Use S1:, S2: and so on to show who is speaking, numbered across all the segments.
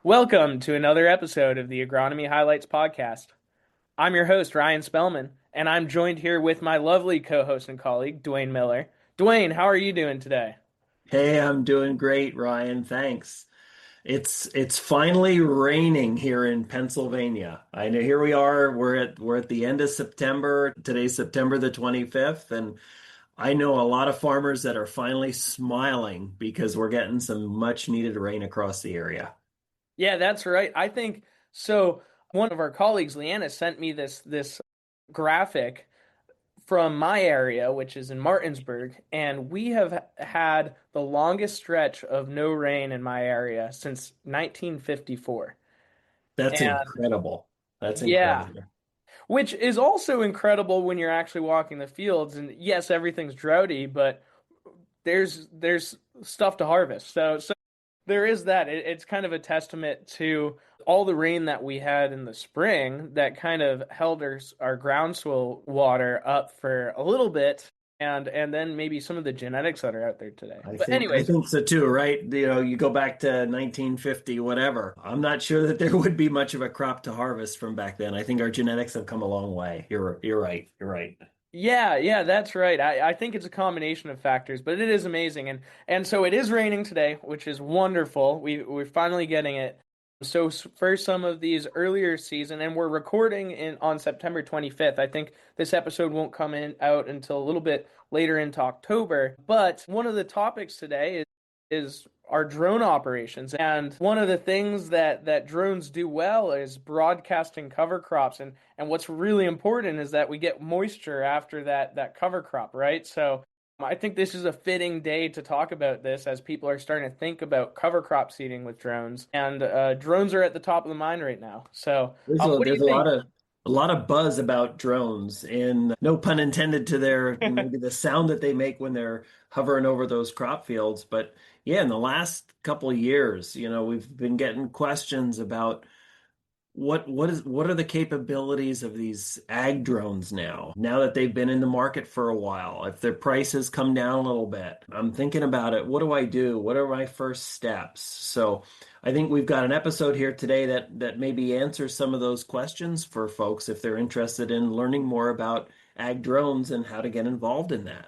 S1: Welcome to another episode of the Agronomy Highlights podcast. I'm your host, Ryan Spellman, and I'm joined here with my lovely co-host and colleague, Dwane Miller. Dwane, how are you doing today?
S2: Hey, I'm doing great, Ryan. Thanks. It's finally raining here in Pennsylvania. I know here we are. We're at the end of September. Today's September the 25th, and I know a lot of farmers that are finally smiling because we're getting some much needed rain across the area.
S1: Yeah, that's right. I think so. One of our colleagues, Leanna, sent me this graphic from my area, which is in Martinsburg, and we have had the longest stretch of no rain in my area since 1954.
S2: That's
S1: And
S2: incredible. That's
S1: yeah,
S2: incredible.
S1: which is also incredible when you're actually walking the fields. And yes, everything's droughty, but there's stuff to harvest. So there is that. It's kind of a testament to all the rain that we had in the spring that kind of held our groundswell water up for a little bit, and then maybe some of the genetics that are out there today.
S2: I
S1: But
S2: think I
S1: anyways,
S2: think so too, right? You go back to 1950, whatever. I'm not sure that there would be much of a crop to harvest from back then. I think our genetics have come a long way. You're right. You're right.
S1: yeah, that's right. I think it's a combination of factors, but it is amazing. And so it is raining today, which is wonderful. We're finally getting it. So for some of these earlier season, and we're recording in on September 25th. I think this episode won't come in out until a little bit later into October. But one of the topics today is our drone operations. And one of the things that drones do well is broadcasting cover crops. And what's really important is that we get moisture after that cover crop, right? So I think this is a fitting day to talk about this as people are starting to think about cover crop seeding with drones. And drones are at the top of the mind right now. So what do you
S2: There's
S1: think?
S2: a lot of buzz about drones, and no pun intended to their maybe the sound that they make when they're hovering over those crop fields. But yeah, in the last couple of years, we've been getting questions about what are the capabilities of these ag drones now that they've been in the market for a while? If their prices come down a little bit, I'm thinking about it. What do I do? What are my first steps? So I think we've got an episode here today that maybe answers some of those questions for folks if they're interested in learning more about ag drones and how to get involved in that.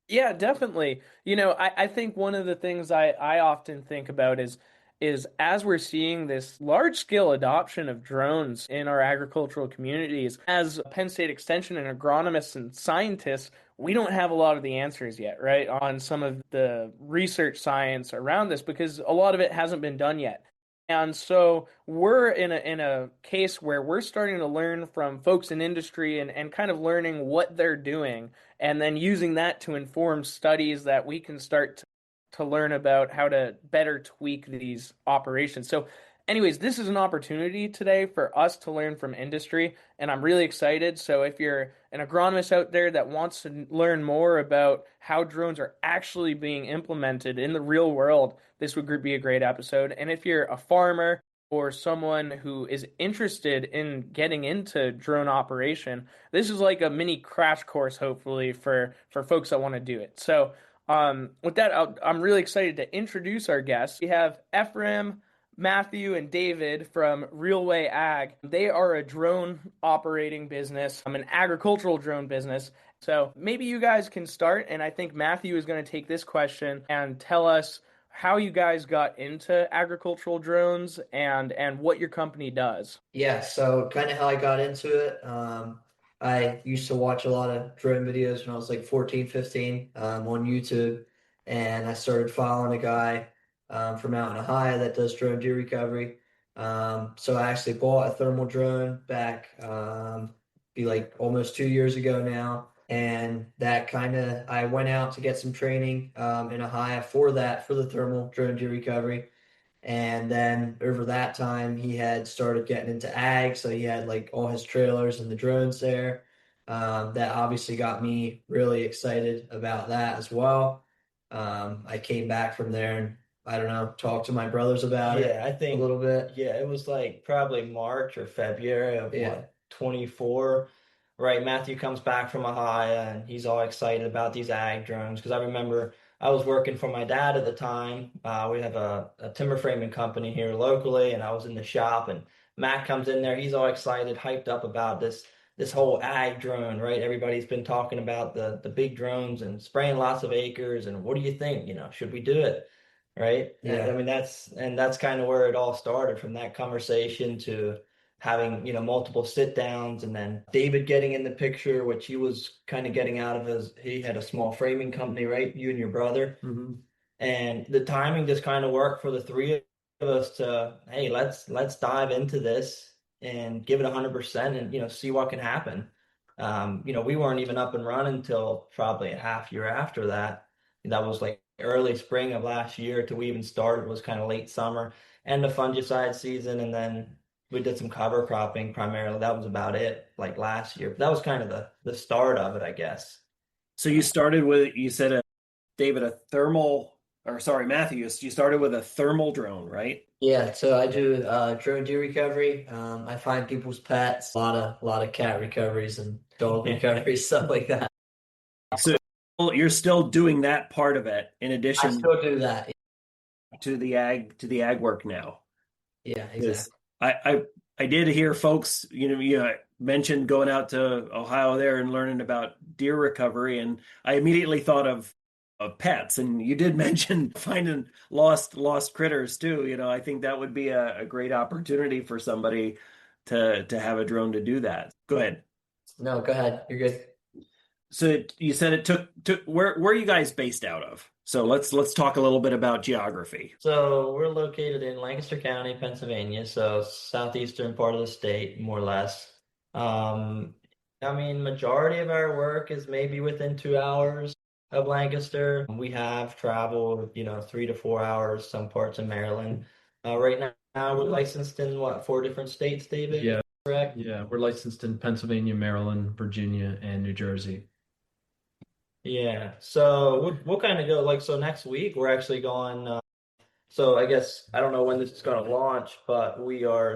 S1: Yeah, definitely. I think one of the things I often think about is as we're seeing this large scale adoption of drones in our agricultural communities, as Penn State Extension and agronomists and scientists, we don't have a lot of the answers yet, right, on some of the research science around this because a lot of it hasn't been done yet. And so we're in a case where we're starting to learn from folks in industry and kind of learning what they're doing and then using that to inform studies that we can start to learn about how to better tweak these operations. So, anyways, this is an opportunity today for us to learn from industry, and I'm really excited. So, if you're an agronomist out there that wants to learn more about how drones are actually being implemented in the real world, this would be a great episode. And if you're a farmer, or someone who is interested in getting into drone operation, this is like a mini crash course, hopefully, for folks that want to do it. So, with that, I'm really excited to introduce our guests. We have Ephraim, Matthew, and David from RiehlWay Ag. They are a drone operating business, an agricultural drone business. So maybe you guys can start, and I think Matthew is going to take this question and tell us how you guys got into agricultural drones and what your company does.
S3: Yeah, so kind of how I got into it. I used to watch a lot of drone videos when I was like 14, 15 on YouTube. And I started following a guy from out in Ohio that does drone deer recovery. So I actually bought a thermal drone back, be like almost 2 years ago now. And that I went out to get some training in Ohio for that, for the thermal drone deer recovery. And then over that time, he had started getting into ag. So he had like all his trailers and the drones there. That obviously got me really excited about that as well. I came back from there and I don't know, talked to my brothers about
S2: Yeah,
S3: it
S2: I
S3: a
S2: think
S3: little bit.
S2: yeah, it was like probably March or February of
S3: Yeah.
S2: 24. Right, Matthew comes back from Ohio and he's all excited about these ag drones because I remember
S3: I was working for my dad at the time. We have a timber framing company here locally, and I was in the shop, and Matt comes in there. He's all excited, hyped up about this whole ag drone, right? Everybody's been talking about the big drones and spraying lots of acres. And what do you think? Should we do it? Right?
S2: Yeah.
S3: I mean, that's kind of where it all started, from that conversation to having, multiple sit downs, and then David getting in the picture, which he was kind of getting out of he had a small framing company, right? You and your brother.
S2: Mm-hmm.
S3: And the timing just kind of worked for the three of us to, hey, let's dive into this and give it 100% and, see what can happen. We weren't even up and running until probably a half year after that. That was like early spring of last year till we even started, was kind of late summer and the fungicide season. And then we did some cover cropping primarily. That was about it, like last year. But that was kind of the start of it, I guess.
S2: So you started with, you said, David, a thermal, or sorry, Matthew, you started with a thermal drone, right?
S3: Yeah, so I do drone deer recovery. I find people's pets, a lot of cat recoveries and dog recoveries, stuff like that.
S2: So you're still doing that part of it in
S3: I
S2: addition
S3: still do that.
S2: to the ag work now.
S3: Yeah,
S2: Because
S3: exactly.
S2: I did hear folks, you mentioned going out to Ohio there and learning about deer recovery, and I immediately thought of pets, and you did mention finding lost critters too. I think that would be a great opportunity for somebody to have a drone to do that. Go ahead.
S3: No, go ahead. You're good.
S2: So you said it took where are you guys based out of? So let's talk a little bit about geography.
S3: So we're located in Lancaster County, Pennsylvania, so southeastern part of the state, more or less. Um, I mean, majority of our work is maybe within 2 hours of Lancaster. We have traveled, 3 to 4 hours, some parts of Maryland. Right now, we're licensed in what, 4 different states, David?
S4: Yeah,
S3: Correct?
S4: yeah. We're licensed in Pennsylvania, Maryland, Virginia, and New Jersey.
S3: Yeah. So we'll kind of go like, so next week we're actually going. So I guess I don't know when this is going to launch, but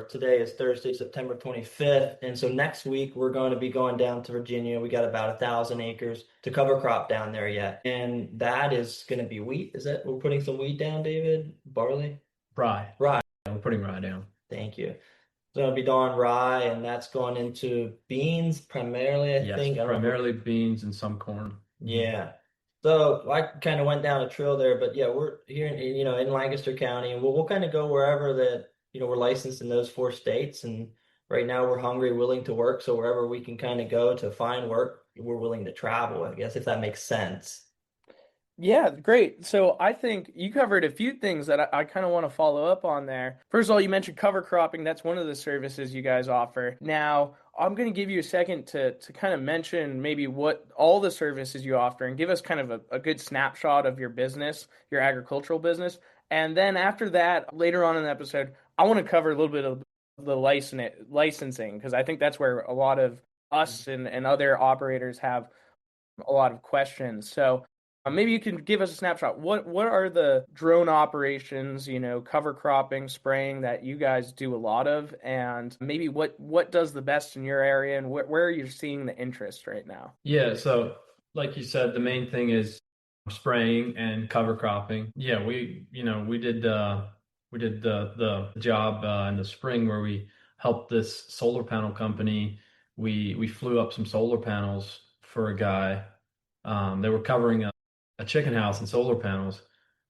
S3: today is Thursday, September 25th. And so next week we're going to be going down to Virginia. We got about 1,000 acres to cover crop down there yet. And that is going to be wheat. Is it? We're putting some wheat down, David? Barley?
S4: Rye.
S3: Rye.
S4: Yeah, we're putting rye down.
S3: Thank you. So it'll be doing rye, and that's going into beans primarily, I
S4: Yes,
S3: think. I don't know.
S4: primarily beans and some corn.
S3: Yeah. So I kind of went down a trail there, but yeah, we're here in Lancaster County, and we'll kind of go wherever that, we're licensed in those 4 states. And right now we're hungry, willing to work. So wherever we can kind of go to find work, we're willing to travel, I guess, if that makes sense.
S1: Yeah, great. So I think you covered a few things that I kind of want to follow up on there. First of all, you mentioned cover cropping. That's one of the services you guys offer. Now, I'm going to give you a second to kind of mention maybe what all the services you offer and give us kind of a good snapshot of your business, your agricultural business. And then after that, later on in the episode, I want to cover a little bit of the licensing, because I think that's where a lot of us and other operators have a lot of questions. So maybe you can give us a snapshot. What are the drone operations, cover cropping, spraying that you guys do a lot of, and maybe what does the best in your area, and where are you seeing the interest right now?
S4: Yeah, so like you said, the main thing is spraying and cover cropping. Yeah, we did the job in the spring where we helped this solar panel company. We flew up some solar panels for a guy. They were covering a chicken house and solar panels.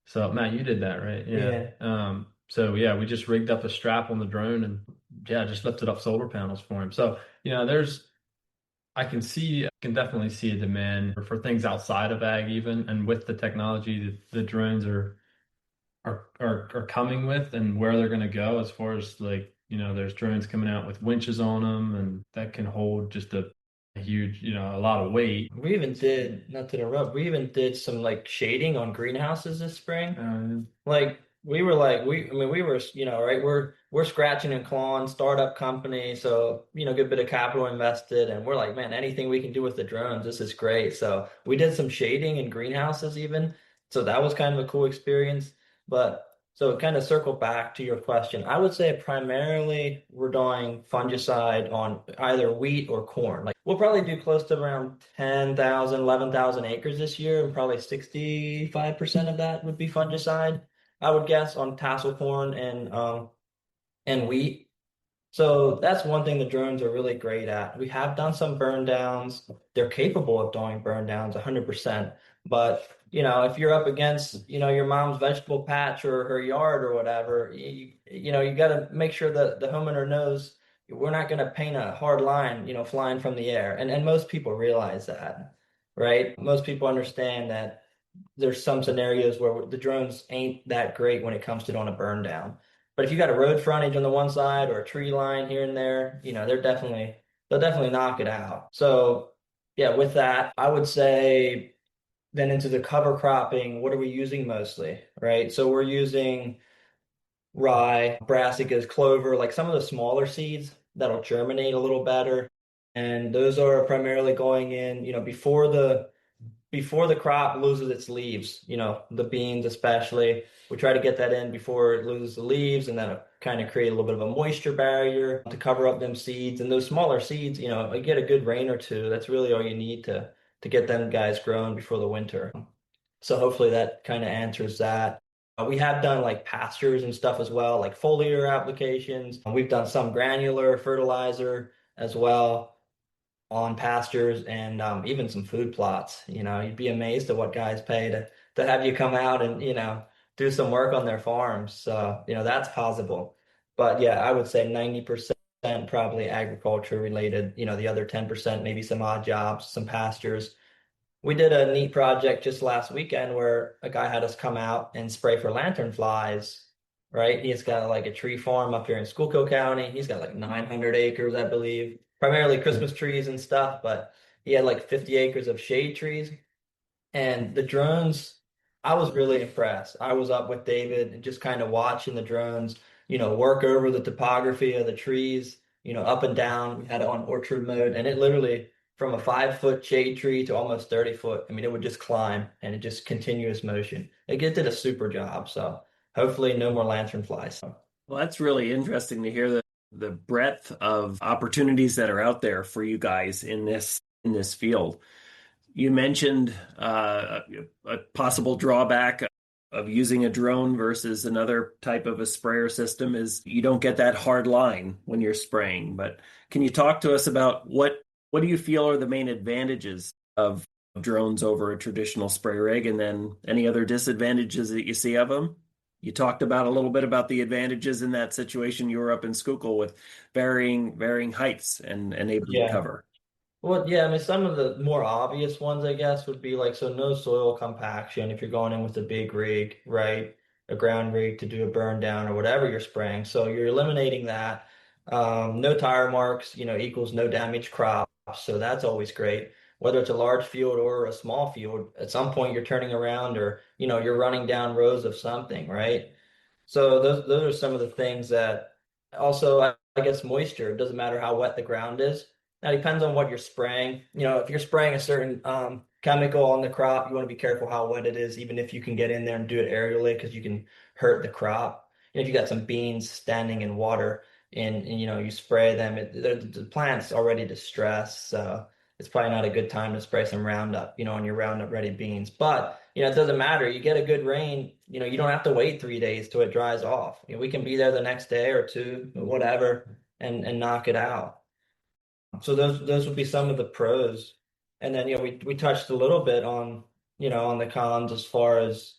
S4: So Matt, you did that, right?
S3: Yeah.
S4: So yeah, we just rigged up a strap on the drone and yeah, just lifted up solar panels for him. So, I can definitely see a demand for things outside of ag even, and with the technology that the drones are coming with and where they're going to go, as far as like, there's drones coming out with winches on them and that can hold just a huge, a lot of weight.
S3: We even did, not to interrupt, we even did some like shading on greenhouses this spring. Like we were like, we were, right, we're scratching and clawing, startup company. So, good bit of capital invested. And we're like, man, anything we can do with the drones, this is great. So we did some shading in greenhouses even. So that was kind of a cool experience. But So kind of circle back to your question. I would say primarily we're doing fungicide on either wheat or corn. Like we'll probably do close to around 10,000, 11,000 acres this year, and probably 65% of that would be fungicide, I would guess, on tassel corn and wheat. So that's one thing the drones are really great at. We have done some burn downs. They're capable of doing burn downs 100%. But, if you're up against, your mom's vegetable patch or her yard or whatever, you got to make sure that the homeowner knows we're not going to paint a hard line, flying from the air. And most people realize that, right? Most people understand that there's some scenarios where the drones ain't that great when it comes to doing a burn down. But if you got a road frontage on the one side or a tree line here and there, they'll definitely knock it out. So yeah, with that, I would say then into the cover cropping, what are we using mostly, right? So we're using rye, brassicas, clover, like some of the smaller seeds that'll germinate a little better. And those are primarily going in, before the crop loses its leaves, the beans especially. We try to get that in before it loses the leaves, and then kind of create a little bit of a moisture barrier to cover up them seeds. And those smaller seeds, you get a good rain or two. That's really all you need to get them guys grown before the winter. So hopefully that kind of answers that. We have done like pastures and stuff as well, like foliar applications. We've done some granular fertilizer as well on pastures and even some food plots. You'd be amazed at what guys pay to have you come out and, do some work on their farms. So, that's possible. But yeah, I would say 90% probably agriculture related, the other 10%, maybe some odd jobs, some pastures. We did a neat project just last weekend where a guy had us come out and spray for lantern flies, right? He's got like a tree farm up here in Schuylkill County. He's got like 900 acres, I believe, primarily Christmas trees and stuff, but he had like 50 acres of shade trees. And the drones, I was really impressed. I was up with David and just kind of watching the drones, work over the topography of the trees, up and down. We had it on orchard mode, and it literally from a 5 foot shade tree to almost 30 foot. I mean, it would just climb and it just continuous motion. It did a super job. So hopefully no more lantern flies.
S2: Well, that's really interesting to hear the breadth of opportunities that are out there for you guys in this field. You mentioned a possible drawback of using a drone versus another type of a sprayer system is you don't get that hard line when you're spraying. But can you talk to us about what do you feel are the main advantages of drones over a traditional spray rig, and then any other disadvantages that you see of them? You talked about a little bit about the advantages in that situation you were up in Schuylkill with varying heights and able to
S3: Yeah.
S2: cover.
S3: Well, yeah, I mean, some of the more obvious ones, I guess, would be like, so no soil compaction if you're going in with a big rig, right? A ground rig to do a burn down or whatever you're spraying. So you're eliminating that. No tire marks, equals no damaged crops. So that's always great. Whether it's a large field or a small field, at some point you're turning around or, you're running down rows of something, right? So those are some of the things that also, I guess moisture. It doesn't matter how wet the ground is. Now it depends on what you're spraying. If you're spraying a certain chemical on the crop, you want to be careful how wet it is, even if you can get in there and do it aerially, because you can hurt the crop. If you got some beans standing in water and you spray them, the plant's already distressed, so it's probably not a good time to spray some Roundup, on your Roundup ready beans. But it doesn't matter. You get a good rain, you don't have to wait 3 days till it dries off. We can be there the next day or two, whatever, and knock it out. So those would be some of the pros. And then, we touched a little bit on, on the cons as far as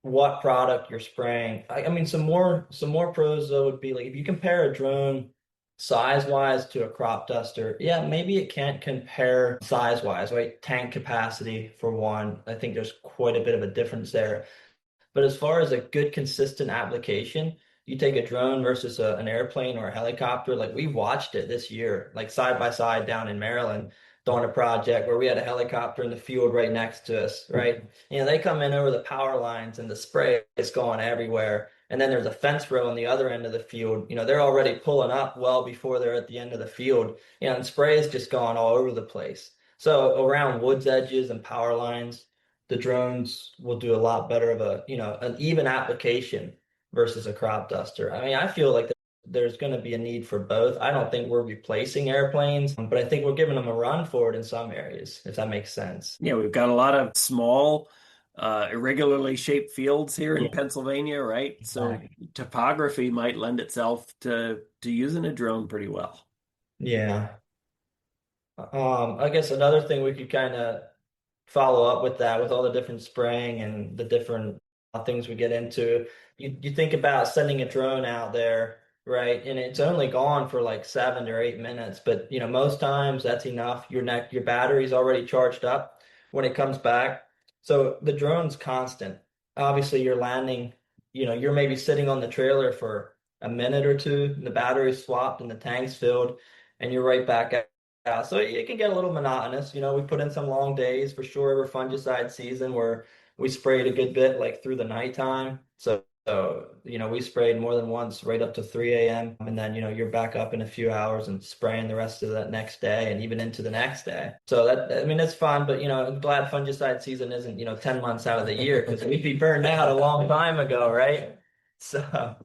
S3: what product you're spraying. I mean, some more pros though would be like if you compare a drone size wise to a crop duster, yeah, maybe it can't compare size wise, right? Tank capacity for one. I think there's quite a bit of a difference there. But as far as a good consistent application, you take a drone versus an airplane or a helicopter. Like we watched it this year, like side by side down in Maryland, doing a project where we had a helicopter in the field right next to us, right? They come in over the power lines and the spray is going everywhere. And then there's a fence row on the other end of the field. They're already pulling up well before they're at the end of the field. And spray is just going all over the place. So around woods edges and power lines, the drones will do a lot better of an even application versus a crop duster. I mean, I feel like there's going to be a need for both. I don't think we're replacing airplanes, but I think we're giving them a run for it in some areas, if that makes sense.
S2: Yeah, we've got a lot of small, irregularly shaped fields here in
S3: Yeah,
S2: Pennsylvania, right? So
S3: exactly.
S2: topography might lend itself to using a drone pretty well.
S3: Yeah. I guess another thing we could kind of follow up with that, with all the different spraying and the different things we get into. You think about sending a drone out there, right? And it's only gone for like 7 or 8 minutes, but most times that's enough. Your battery's already charged up when it comes back. So the drone's constant. Obviously, you're landing, you're maybe sitting on the trailer for a minute or two, and the battery's swapped and the tank's filled, and you're right back out. Yeah, so it can get a little monotonous. We put in some long days for sure over fungicide season where we sprayed a good bit like through the nighttime. So we sprayed more than once right up to 3 a.m. And then, you're back up in a few hours and spraying the rest of that next day and even into the next day. So I mean, it's fun, but, I'm glad fungicide season isn't, 10 months out of the year because we'd be burned out a long time ago, right? So,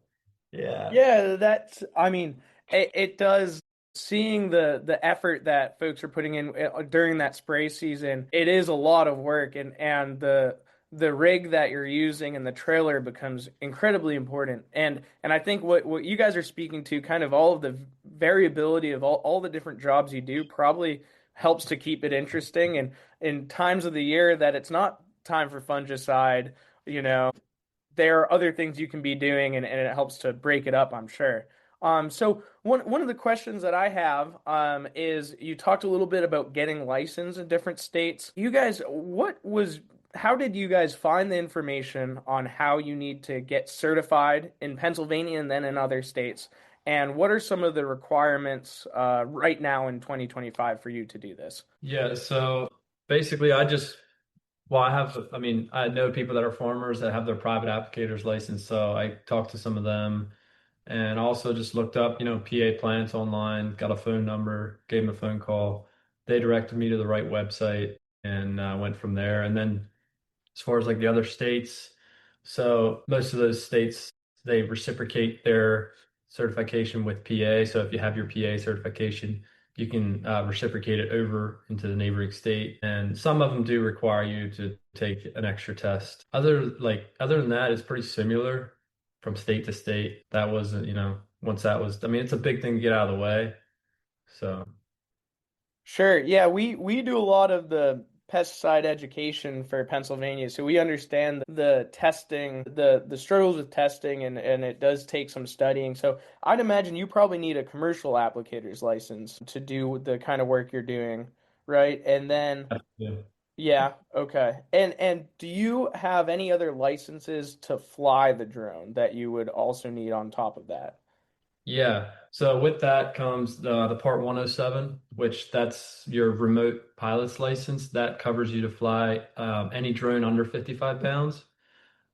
S3: yeah.
S1: Yeah, that's, I mean, it does seeing the effort that folks are putting in during that spray season. It is a lot of work, and the rig that you're using and the trailer becomes incredibly important. And I think what you guys are speaking to, kind of all of the variability of all the different jobs you do, probably helps to keep it interesting. And in times of the year that it's not time for fungicide, you know there are other things you can be doing, and it helps to break it up, I'm sure. So one of the questions that I have is you talked a little bit about getting licensed in different states. You guys, how did you guys find the information on how you need to get certified in Pennsylvania and then in other states? And what are some of the requirements right now in 2025 for you to do this?
S4: Yeah, so basically I mean, I know people that are farmers that have their private applicators license, so I talked to some of them and also just looked up, PA plants online, got a phone number, gave them a phone call. They directed me to the right website and went from there. And then as far as like the other states, so most of those states, they reciprocate their certification with PA. So if you have your PA certification, you can reciprocate it over into the neighboring state. And some of them do require you to take an extra test. Other than that, it's pretty similar from state to state. That wasn't, once that was, I mean, it's a big thing to get out of the way. So
S1: Sure. Yeah, we do a lot of the pesticide education for Pennsylvania, so we understand the testing, the struggles with testing, and it does take some studying. So I'd imagine you probably need a commercial applicator's license to do the kind of work you're doing, right? And then
S4: yeah.
S1: yeah, okay. And do you have any other licenses to fly the drone that you would also need on top of that?
S4: Yeah. So with that comes the Part 107, which that's your remote pilot's license. That covers you to fly any drone under 55 pounds.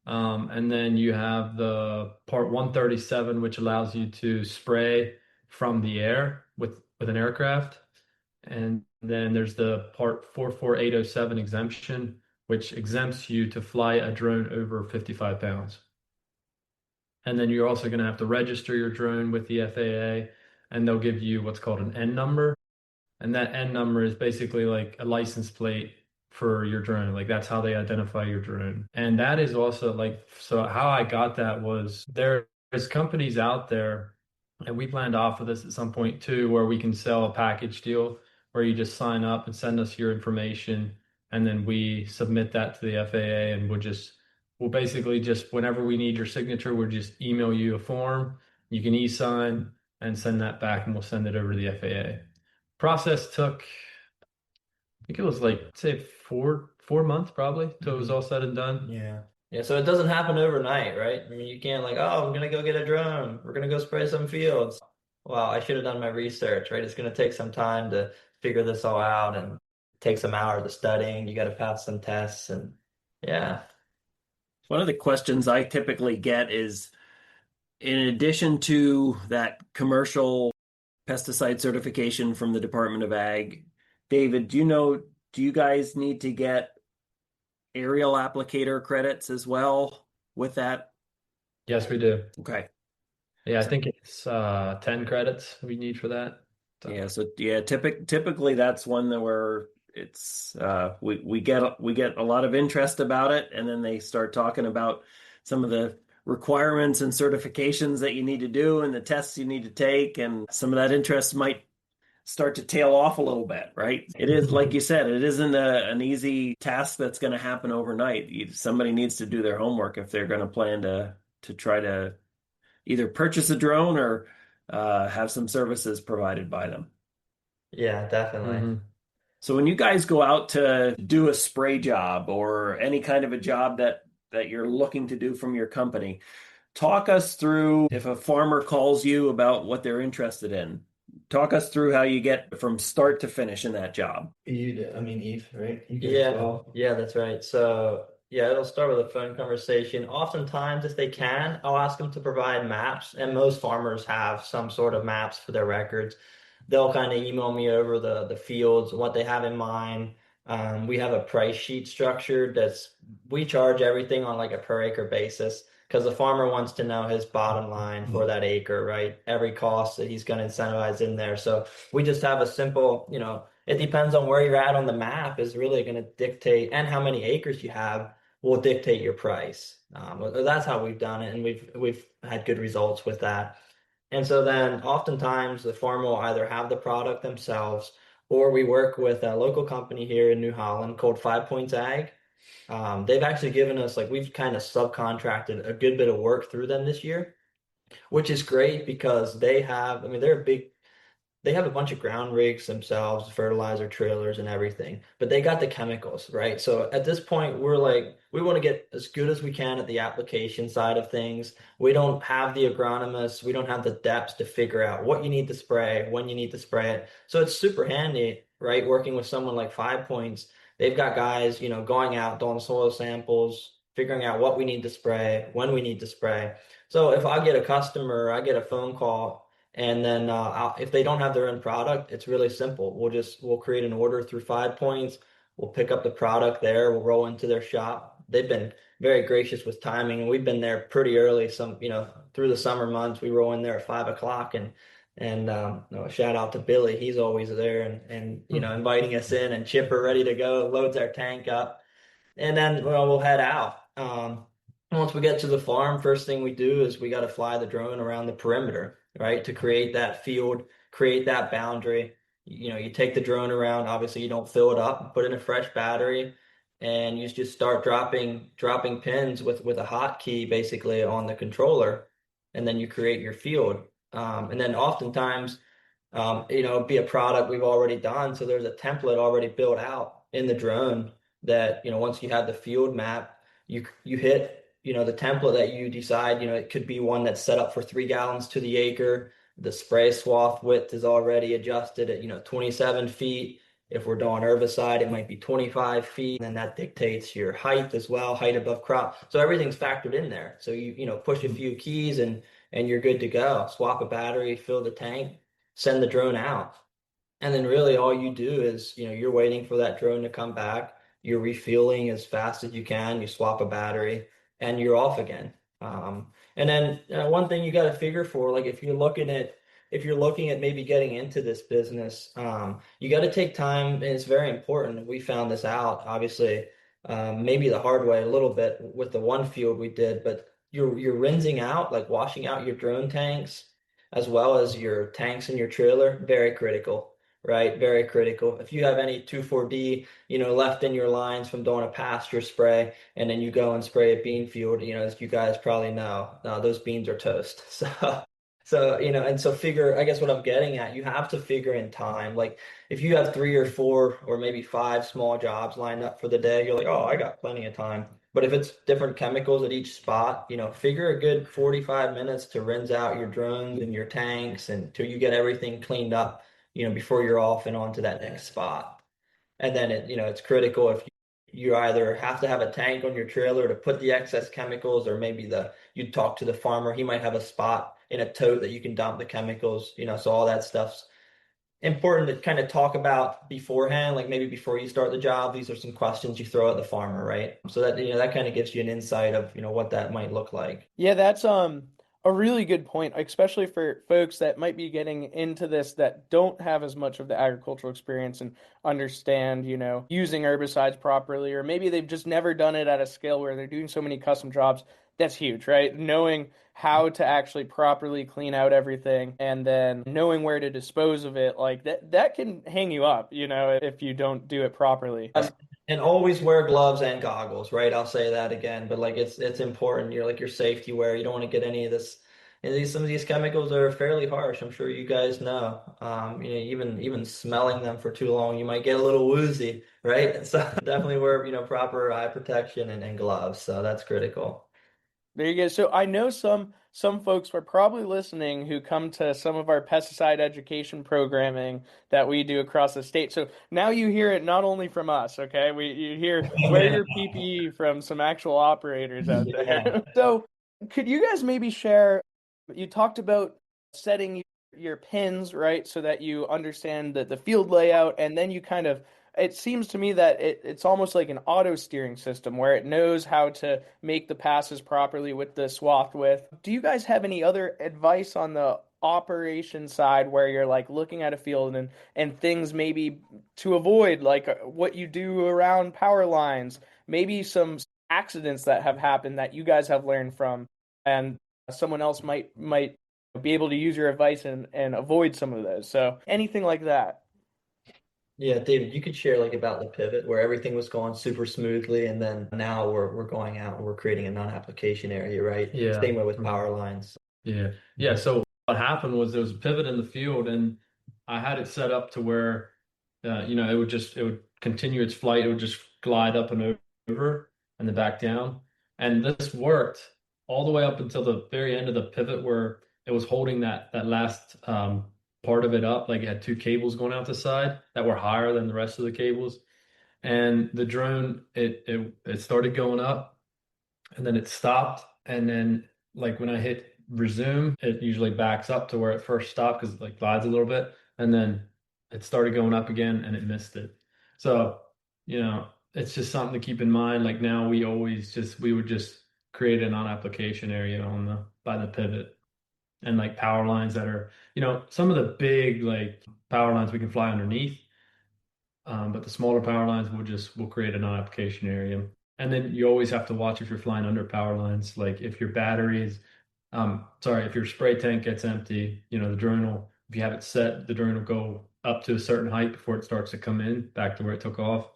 S4: And then you have the Part 137, which allows you to spray from the air with an aircraft. And then there's the Part 44807 exemption, which exempts you to fly a drone over 55 pounds. And then you're also going to have to register your drone with the FAA, and they'll give you what's called an N number. And that N number is basically like a license plate for your drone. Like that's how they identify your drone. And that is also so how I got that was there's companies out there, and we planned to offer this at some point too, where we can sell a package deal where you just sign up and send us your information, and then we submit that to the FAA, and we'll basically just whenever we need your signature, we'll just email you a form. You can e-sign and send that back, and we'll send it over to the FAA. Process took, I think it was like say 4 months probably till it was all said and done.
S3: Yeah. Yeah, so it doesn't happen overnight, right? I mean, you can't like, oh, I'm gonna go get a drone. We're gonna go spray some fields. Wow, I should have done my research, right? It's gonna take some time to figure this all out and take some hours of studying. You got to pass some tests and yeah.
S2: One of the questions I typically get is, in addition to that commercial pesticide certification from the Department of Ag, David, do you guys need to get aerial applicator credits as well with that?
S4: Yes, we do.
S2: Okay.
S4: Yeah, I think it's 10 credits we need for that. So,
S2: Yeah, so yeah, typically that's one that where it's we get a lot of interest about it, and then they start talking about some of the requirements and certifications that you need to do and the tests you need to take, and some of that interest might start to tail off a little bit, right? It is like you said, it isn't an easy task that's going to happen overnight. Somebody needs to do their homework if they're going to plan to try to either purchase a drone or have some services provided by them.
S3: Yeah, definitely.
S4: mhm.
S2: So when you guys go out to do a spray job or any kind of a job that you're looking to do from your company, talk us through if a farmer calls you about what they're interested in. Talk us through how you get from start to finish in that job.
S3: You do, I mean, Eve, right? You do as well. Yeah, that's right. So, yeah, it'll start with a phone conversation. Oftentimes, if they can, I'll ask them to provide maps, and most farmers have some sort of maps for their records. They'll kind of email me over the fields, what they have in mind. We have a price sheet structured that's we charge everything on like a per acre basis because the farmer wants to know his bottom line for that acre, right? Every cost that he's going to incentivize in there. So we just have a simple, it depends on where you're at on the map is really going to dictate, and how many acres you have will dictate your price. That's how we've done it, and we've had good results with that. And so then oftentimes the farmer will either have the product themselves, or we work with a local company here in New Holland called Five Points Ag. They've actually given us, like, we've kind of subcontracted a good bit of work through them this year, which is great because they have, I mean, they have a bunch of ground rigs themselves, fertilizer trailers and everything, but they got the chemicals, right? So at this point, we're like, we want to get as good as we can at the application side of things. We don't have the agronomists, we don't have the depths to figure out what you need to spray, when you need to spray it. So it's super handy, right? Working with someone like Five Points, they've got guys, going out, doing soil samples, figuring out what we need to spray, when we need to spray. So if I get a customer, I get a phone call, and then if they don't have their own product, it's really simple. We'll create an order through Five Points. We'll pick up the product there. We'll roll into their shop. They've been very gracious with timing, and we've been there pretty early. Through the summer months, we roll in there at 5 o'clock, and shout out to Billy. He's always there and inviting us in, and Chipper ready to go, loads our tank up, and then we'll head out. Once we get to the farm, first thing we do is we got to fly the drone around the perimeter, right, to create that field, create that boundary. You take the drone around. Obviously, you don't fill it up. Put in a fresh battery, and you just start dropping pins with a hotkey basically on the controller, and then you create your field. And then oftentimes, it'd be a product we've already done, so there's a template already built out in the drone that once you have the field map, you hit the template that you decide. It could be one that's set up for 3 gallons to the acre. The spray swath width is already adjusted at 27 feet. If we're doing herbicide, it might be 25 feet, and then that dictates your height as well, height above crop. So everything's factored in there. So you push a few keys and you're good to go. Swap a battery, fill the tank, send the drone out. And then really all you do is, you're waiting for that drone to come back. You're refueling as fast as you can. You swap a battery and you're off again. And then one thing you got to figure for, like, if you're looking at maybe getting into this business, you got to take time, and it's very important. We found this out, obviously, maybe the hard way a little bit with the one field we did, but you're rinsing out, like washing out your drone tanks as well as your tanks in your trailer, very critical, right? Very critical. If you have any 2,4-D, left in your lines from doing a pasture spray, and then you go and spray a bean field, as you guys probably know, those beans are toast. I guess what I'm getting at, you have to figure in time. Like, if you have 3 or 4 or maybe 5 small jobs lined up for the day, you're like, oh, I got plenty of time. But if it's different chemicals at each spot, figure a good 45 minutes to rinse out your drones and your tanks until you get everything cleaned up, before you're off and on to that next spot. And then it's critical if you either have to have a tank on your trailer to put the excess chemicals, or maybe you talk to the farmer. He might have a spot in a tote that you can dump the chemicals, so all that stuff's
S5: important to kind of talk about beforehand, like maybe before you start the job. These are some questions you throw at the farmer, right? So that, that kind of gives you an insight of, what that might look like.
S1: Yeah, that's a really good point, especially for folks that might be getting into this that don't have as much of the agricultural experience and understand, using herbicides properly, or maybe they've just never done it at a scale where they're doing so many custom jobs. That's huge, right? Knowing how to actually properly clean out everything and then knowing where to dispose of it, like that can hang you up, if you don't do it properly.
S5: Yes. And always wear gloves and goggles, right? I'll say that again, but like it's important. You're like your safety wear. You don't want to get any of this. And some of these chemicals are fairly harsh. I'm sure you guys know. Even smelling them for too long, you might get a little woozy, right? So definitely wear, proper eye protection and gloves. So that's critical.
S1: There you go. So I know some folks were probably listening who come to some of our pesticide education programming that we do across the state. So now you hear it not only from us, okay? You hear wear your PPE from some actual operators out
S5: Yeah.
S1: there. So could you guys maybe share, you talked about setting your pins, right, so that you understand the field layout, and then you kind of, it seems to me that it's almost like an auto steering system where it knows how to make the passes properly with the swath width. Do you guys have any other advice on the operation side where you're like looking at a field and things maybe to avoid, like what you do around power lines, maybe some accidents that have happened that you guys have learned from, and someone else might be able to use your advice and avoid some of those. So anything like that.
S5: Yeah, David, you could share like about the pivot where everything was going super smoothly, and then now we're going out and we're creating a non-application area, right?
S4: Yeah.
S5: Same way with power lines.
S4: Yeah. Yeah. So what happened was there was a pivot in the field, and I had it set up to where, it would continue its flight. It would just glide up and over and then back down. And this worked all the way up until the very end of the pivot where it was holding that last part of it up. Like it had two cables going out the side that were higher than the rest of the cables. And the drone, it started going up and then it stopped. And then like when I hit resume, it usually backs up to where it first stopped because it like glides a little bit. And then it started going up again and it missed it. So, it's just something to keep in mind. Like now we would just create a non-application area by the pivot and like power lines that are, some of the big like power lines we can fly underneath. But the smaller power lines will create a non-application area. And then you always have to watch if you're flying under power lines. Like if your if your spray tank gets empty, the drone will, if you have it set, the drone will go up to a certain height before it starts to come in back to where it took off.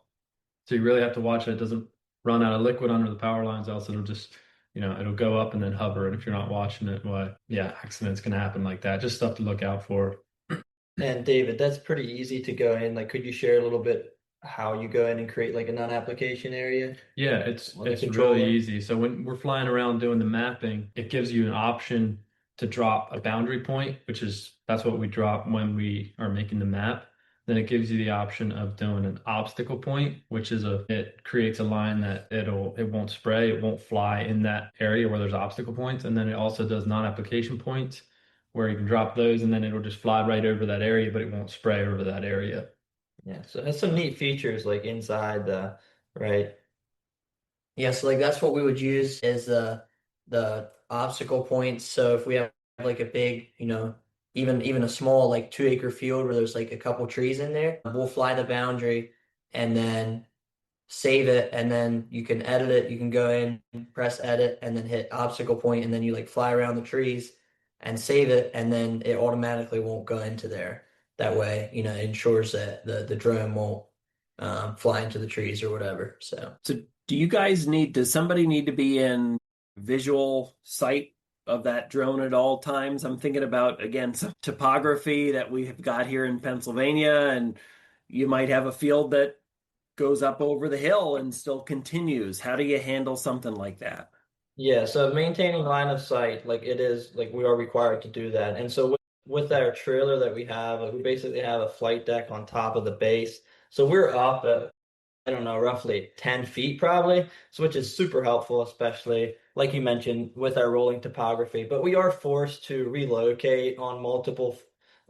S4: So you really have to watch that it doesn't run out of liquid under the power lines, else it'll just, it'll go up and then hover. And if you're not watching it, well, yeah, accidents can happen like that. Just stuff to look out for.
S5: And David, that's pretty easy to go in. Like, could you share a little bit how you go in and create like a non-application area
S4: Yeah,
S5: on the
S4: it's really
S5: controller?
S4: easy. So when we're flying around doing the mapping, it gives you an option to drop a boundary point, that's what we drop when we are making the map. Then it gives you the option of doing an obstacle point, it creates a line that it won't spray, it won't fly in that area where there's obstacle points. And then it also does non-application points where you can drop those and then it'll just fly right over that area, but it won't spray over that area.
S5: Yeah, so it has some neat features like inside right. Yeah, so like that's what we would use is the obstacle points. So if we have like a big, even a small like 2 acre field where there's like a couple trees in there, we'll fly the boundary and then save it, and then you can edit it. You can go in, press edit, and then hit obstacle point, and then you like fly around the trees and save it, and then it automatically won't go into there. That way, it ensures that the drone won't fly into the trees or whatever.
S2: So does somebody need to be in visual sight of that drone at all times? I'm thinking about, again, some topography that we have got here in Pennsylvania, and you might have a field that goes up over the hill and still continues. How do you handle something like that?
S5: Yeah, so maintaining line of sight, like it is, like we are required to do that. And so with our trailer that we have, like we basically have a flight deck on top of the base. So we're up at, I don't know, roughly 10 feet probably, so which is super helpful, especially like you mentioned with our rolling topography. But we are forced to relocate on multiple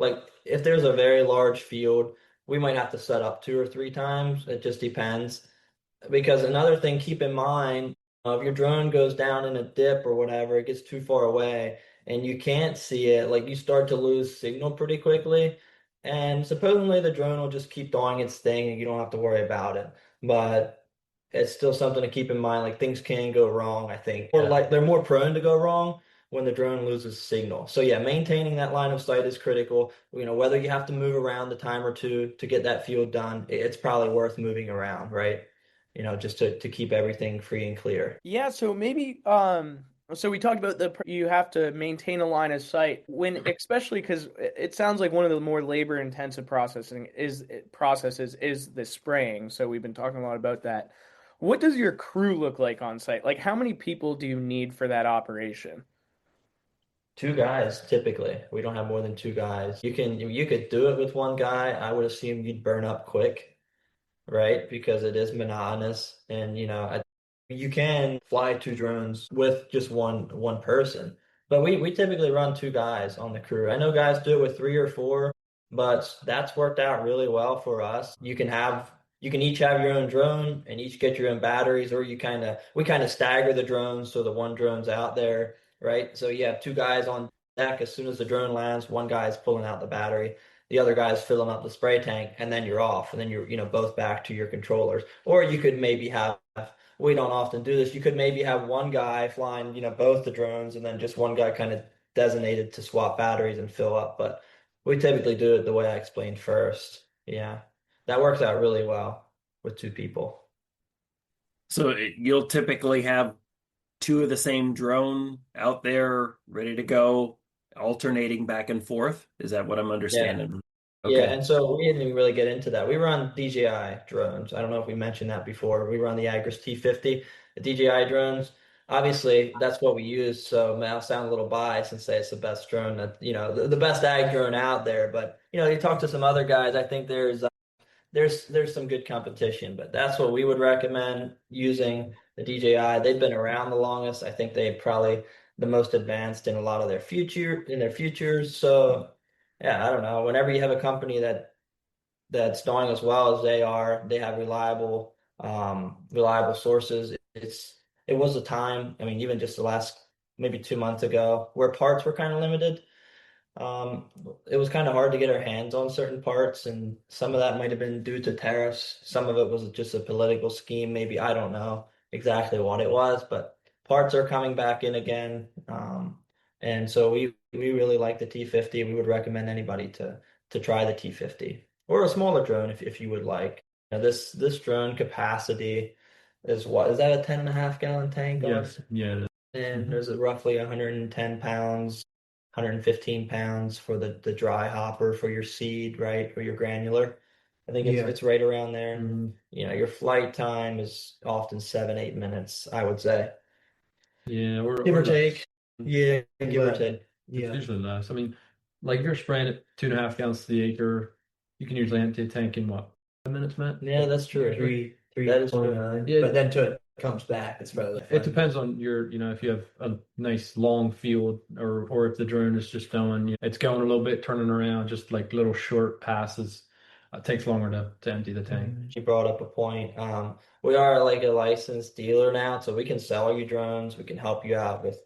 S5: Like if there's a very large field, we might have to set up 2 or 3 times. It just depends. Because another thing, keep in mind, if your drone goes down in a dip or whatever, it gets too far away and you can't see it, like you start to lose signal pretty quickly. And supposedly the drone will just keep doing its thing and you don't have to worry about it. But it's still something to keep in mind. Like things can go wrong, I think. Or like they're more prone to go wrong when the drone loses signal. So yeah, maintaining that line of sight is critical. Whether you have to move around the time or two to get that field done, it's probably worth moving around, right? Just to keep everything free and clear.
S1: Yeah, so maybe so we talked about you have to maintain a line of sight when especially because it sounds like one of the more labor intensive processes is the spraying. So we've been talking a lot about that. What does your crew look like on site? Like how many people do you need for that operation?
S5: 2 guys, typically. We don't have more than 2 guys. You could do it with one guy. I would assume you'd burn up quick, right? Because it is monotonous, and you can fly 2 drones with just one person. But we typically run 2 guys on the crew. I know guys do it with 3 or 4, but that's worked out really well for us. You can each have your own drone and each get your own batteries, or we kind of stagger the drones so the one drone's out there, right? So you have 2 guys on deck. As soon as the drone lands, one guy is pulling out the battery, the other guy's filling up the spray tank, and then you're off, and then you're both back to your controllers. Or you could maybe have, we don't often do this, you could maybe have one guy flying both the drones, and then just one guy kind of designated to swap batteries and fill up. But we typically do it the way I explained first. Yeah, that works out really well with 2 people.
S2: So you'll typically have two of the same drone out there ready to go, alternating back and forth. Is that what I'm
S5: Yeah.
S2: understanding?
S5: Yeah,
S2: Okay.
S5: and so we didn't even really get into that. We run DJI drones. I don't know if we mentioned that before. We run the Agris T50, the DJI drones. Obviously, that's what we use. So I'll sound a little biased and say it's the best drone the best ag drone out there. But you talk to some other guys. I think there's some good competition, but that's what we would recommend using the DJI. They've been around the longest. I think they probably the most advanced in a lot of their futures. So yeah, I don't know. Whenever you have a company that's doing as well as they are, they have reliable sources. It was a time, I mean, even just the last maybe 2 months ago, where parts were kind of limited. Um, it was kind of hard to get our hands on certain parts, and some of that might have been due to tariffs. Some of it was just a political scheme, maybe. I don't know exactly what it was, but parts are coming back in again. And so we really like the T50. We would recommend anybody to try the T50 or a smaller drone if you would like. This drone capacity is what? Is that a 10.5 gallon tank on?
S4: Yes. Yeah. It is.
S5: And there's roughly 110 pounds, 115 pounds for the dry hopper for your seed, right? Or your granular. I think it's right around there.
S4: Mhm.
S5: Your flight time is often 7, 8 minutes, I would say.
S4: Yeah.
S5: Give
S4: Or
S5: or
S4: less.
S5: take. Yeah, give or take.
S4: It's
S5: Yeah.
S4: usually less. I mean, like if you're spraying it 2.5 gallons to the acre, you can usually empty a tank in what, 5 minutes, Matt?
S5: Yeah, that's true. That is true.
S4: Yeah.
S3: But then till it comes back, it's probably
S4: It depends on if you have a nice long field or if the drone is just going, it's going a little bit, turning around, just like little short passes. It takes longer to empty the tank.
S5: You brought up a point. We are like a licensed dealer now, so we can sell you drones. We can help you out with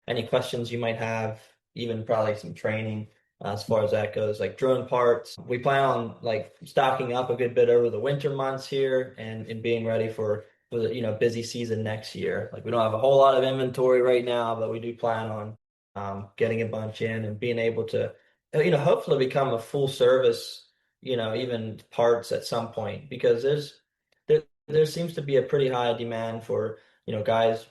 S5: any questions you might have, even probably some training as far as that goes, like drone parts. We plan on like stocking up a good bit over the winter months here and being ready for the busy season next year. Like we don't have a whole lot of inventory right now, but we do plan on getting a bunch in and being able to hopefully become a full service even parts at some point because there seems to be a pretty high demand for guys,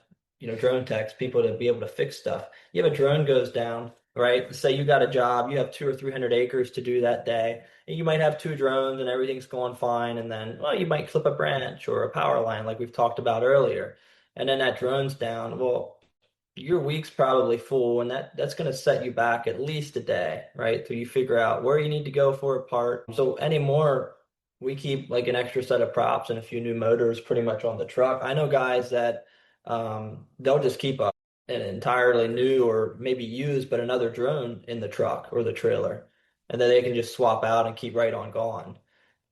S5: drone techs, people to be able to fix stuff. You have a drone goes down, right? Say you got a job, you have 200 or 300 acres to do that day, and you might have 2 drones and everything's going fine, and then well, you might clip a branch or a power line like we've talked about earlier, and then that drone's down. Well, your week's probably full, and that's going to set you back at least a day, right? So you figure out where you need to go for a part. So anymore, we keep like an extra set of props and a few new motors pretty much on the truck. I know guys that they'll just keep an entirely new or maybe used, but another drone in the truck or the trailer. and then they can just swap out and keep right on going.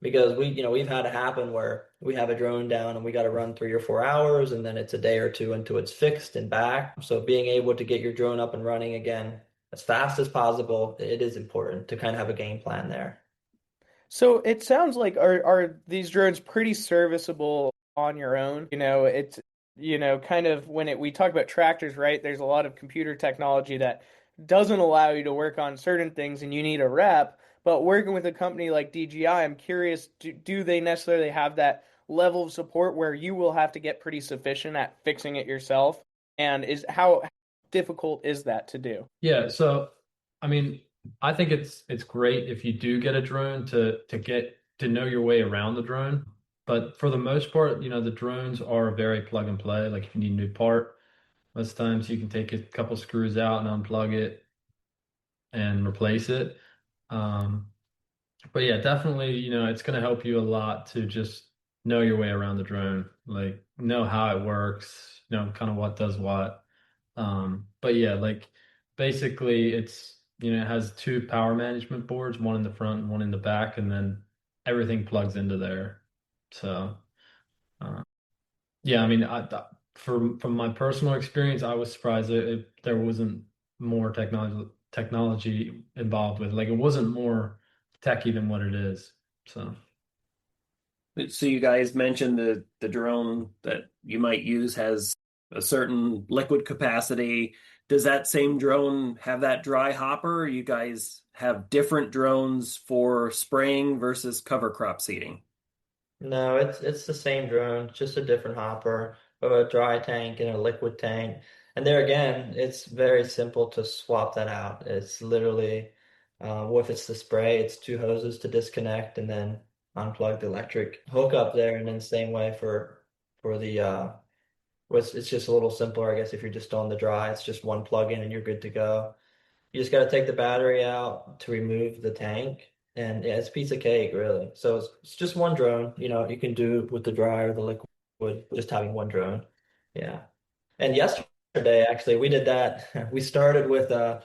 S5: Because we've had it happen where we have a drone down and we got to run 3 or 4 hours, and then it's a day or two until it's fixed and back. So being able to get your drone up and running again as fast as possible, it is important to kind of have a game plan there.
S1: So it sounds like are these drones pretty serviceable on your own? It's kind of we talk about tractors, right? There's a lot of computer technology that doesn't allow you to work on certain things and you need a rep. But working with a company like DJI, I'm curious, do they necessarily have that level of support where you will have to get pretty sufficient at fixing it yourself? And is how difficult is that to do?
S4: Yeah, so I mean, I think it's great if you do get a drone to get to know your way around the drone. But for the most part, the drones are very plug and play. Like if you need a new part, most times you can take a couple screws out and unplug it and replace it. Um, but yeah, definitely, it's going to help you a lot to just know your way around the drone, like know how it works, kind of what does what. But yeah, like basically it has two power management boards, one in the front and one in the back, and then everything plugs into there. So, uh, yeah, I mean, from my personal experience, I was surprised there wasn't more technology involved with, like, it wasn't more techy than what it is. So,
S2: So you guys mentioned the drone that you might use has a certain liquid capacity. Does that same drone have that dry hopper? Or you guys have different drones for spraying versus cover crop seeding?
S5: No, it's the same drone, just a different hopper of a dry tank and a liquid tank. And there again, it's very simple to swap that out. It's literally, if it's the spray, it's two hoses to disconnect and then unplug the electric hook up there. And then same way for the it's just a little simpler, I guess, if you're just on the dry, it's just one plug in and you're good to go. You just got to take the battery out to remove the tank, and yeah, it's a piece of cake, really. So it's just one drone. You can do with the dry or the liquid, just having one drone. Yeah. And yesterday, actually, we did that. We started with a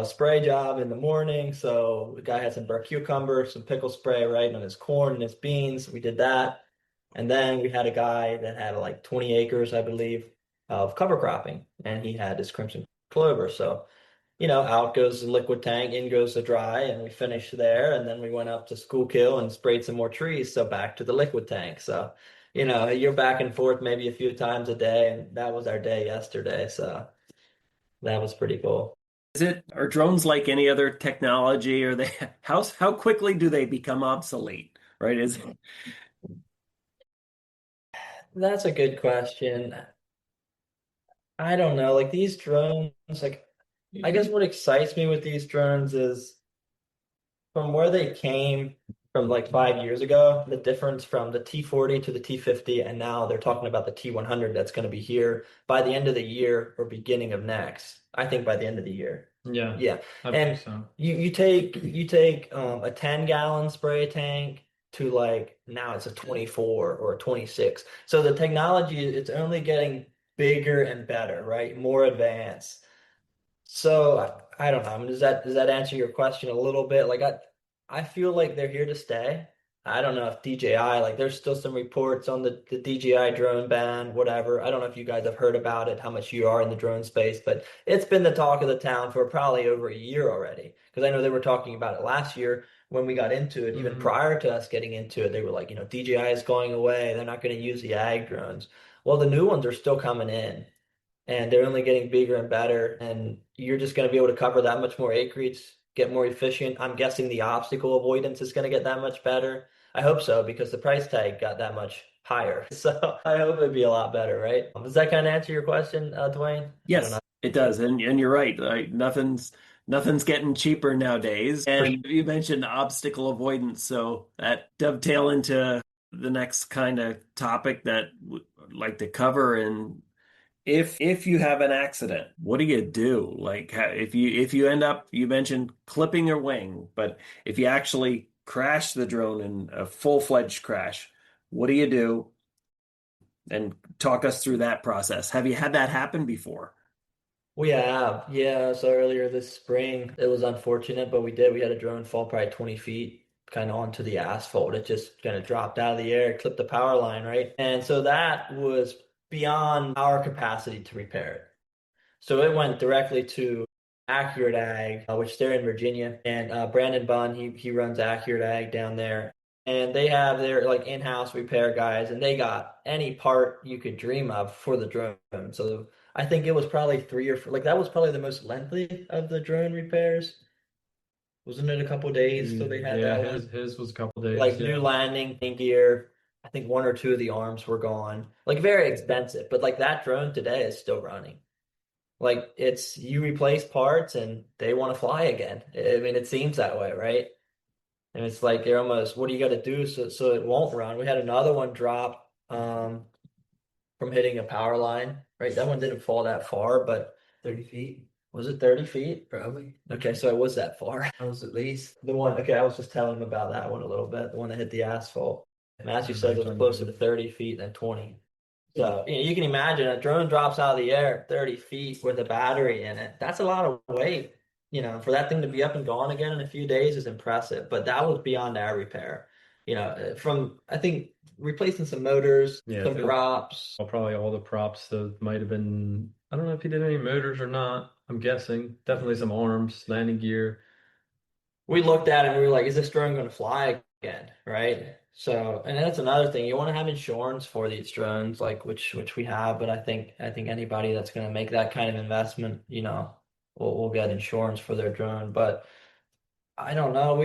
S5: spray job in the morning. So the guy had some burnt cucumber, some pickle spray right on his corn and his beans. We did that. And then we had a guy that had like 20 acres, I believe, of cover cropping, and he had his crimson clover. So out goes the liquid tank, in goes the dry, and we finished there. And then we went up to Schuylkill and sprayed some more trees. So back to the liquid tank. So, you're back and forth maybe a few times a day. And that was our day yesterday. So that was pretty cool.
S2: Are drones like any other technology, or they how quickly do they become obsolete? Right?
S5: That's a good question. I don't know. Like these drones, like, I guess what excites me with these drones is from where they came from like 5 years ago, the difference from the T40 to the T50, and now they're talking about the T100 that's going to be here by the end of the year or beginning of next. I think by the end of the year.
S4: yeah,
S5: Yeah.
S4: I think
S5: And
S4: so.
S5: you take a 10-gallon spray tank to like now it's a 24 or a 26. So the technology, it's only getting bigger and better, right? More advanced. So I don't know. I mean, does that answer your question a little bit? Like I feel like they're here to stay. I don't know if DJI, like there's still some reports on the DJI drone ban, whatever. I don't know if you guys have heard about it, how much you are in the drone space, but it's been the talk of the town for probably over a year already. Because I know they were talking about it last year when we got into it, even
S4: Hmm.
S5: prior to us getting into it, they were like, DJI is going away. They're not going to use the ag drones. Well, the new ones are still coming in and they're only getting bigger and better. And you're just going to be able to cover that much more acreage, get more efficient. I'm guessing the obstacle avoidance is going to get that much better. I hope so because the price tag got that much higher. So I hope it'd be a lot better, right? Does that kind of answer your question, Dwayne? I don't know.
S2: Yes, it does, and you're right. Like, nothing's getting cheaper nowadays.
S5: For
S2: And you mentioned obstacle avoidance, so that dovetail into the next kind of topic that would like to cover. And if you have an accident, what do you do? Like if you end up, you mentioned clipping your wing, but if you actually crash the drone in a full-fledged crash, what do you do? And talk us through that process. Have you had that happen before?
S5: We have, yeah. So earlier this spring, it was unfortunate, but we did. We had a drone fall probably 20 feet kind of onto the asphalt. It just kind of dropped out of the air, clipped the power line, right? And so that was beyond our capacity to repair it. So it went directly to Accurate Ag, which they're in Virginia, and Brandon Bunn, he runs Accurate Ag down there, and they have their like in-house repair guys, and they got any part you could dream of for the drone. So I think it was probably 3 or 4, like that was probably the most lengthy of the drone repairs. Wasn't it a couple days till they had
S4: Yeah,
S5: that one?
S4: his was a couple days.
S5: Like
S4: Yeah.
S5: new landing gear. I think 1 or 2 of the arms were gone. Like very expensive, but like that drone today is still running. Like it's you replace parts and they want to fly again. I mean, it seems that way, right? And it's like you're almost, what do you got to do so it won't run? We had another one drop from hitting a power line, right? That one didn't fall that far, but
S3: 30 feet,
S5: was it 30 feet?
S3: probably.
S5: Okay, so it was that far.
S3: That was at least.
S5: The one, okay, I was just telling him about that one a little bit, the one that hit the asphalt. Matthew
S4: And I
S5: says it was
S4: can
S5: closer to
S4: remember.
S5: 30 feet than 20. So you can imagine a drone drops out of the air 30 feet with a battery in it. That's a lot of weight. For that thing to be up and gone again in a few days is impressive. But that was beyond our repair. From I think replacing some motors,
S4: Yeah,
S5: some props.
S4: well, probably all the props. So might have been. I don't know if he did any motors or not. I'm guessing definitely some arms, landing gear.
S5: We looked at it and we were like, is this drone going to fly again? Right. So, and that's another thing. You want to have insurance for these drones, like which we have, but I think anybody that's going to make that kind of investment, will get insurance for their drone. But I don't know.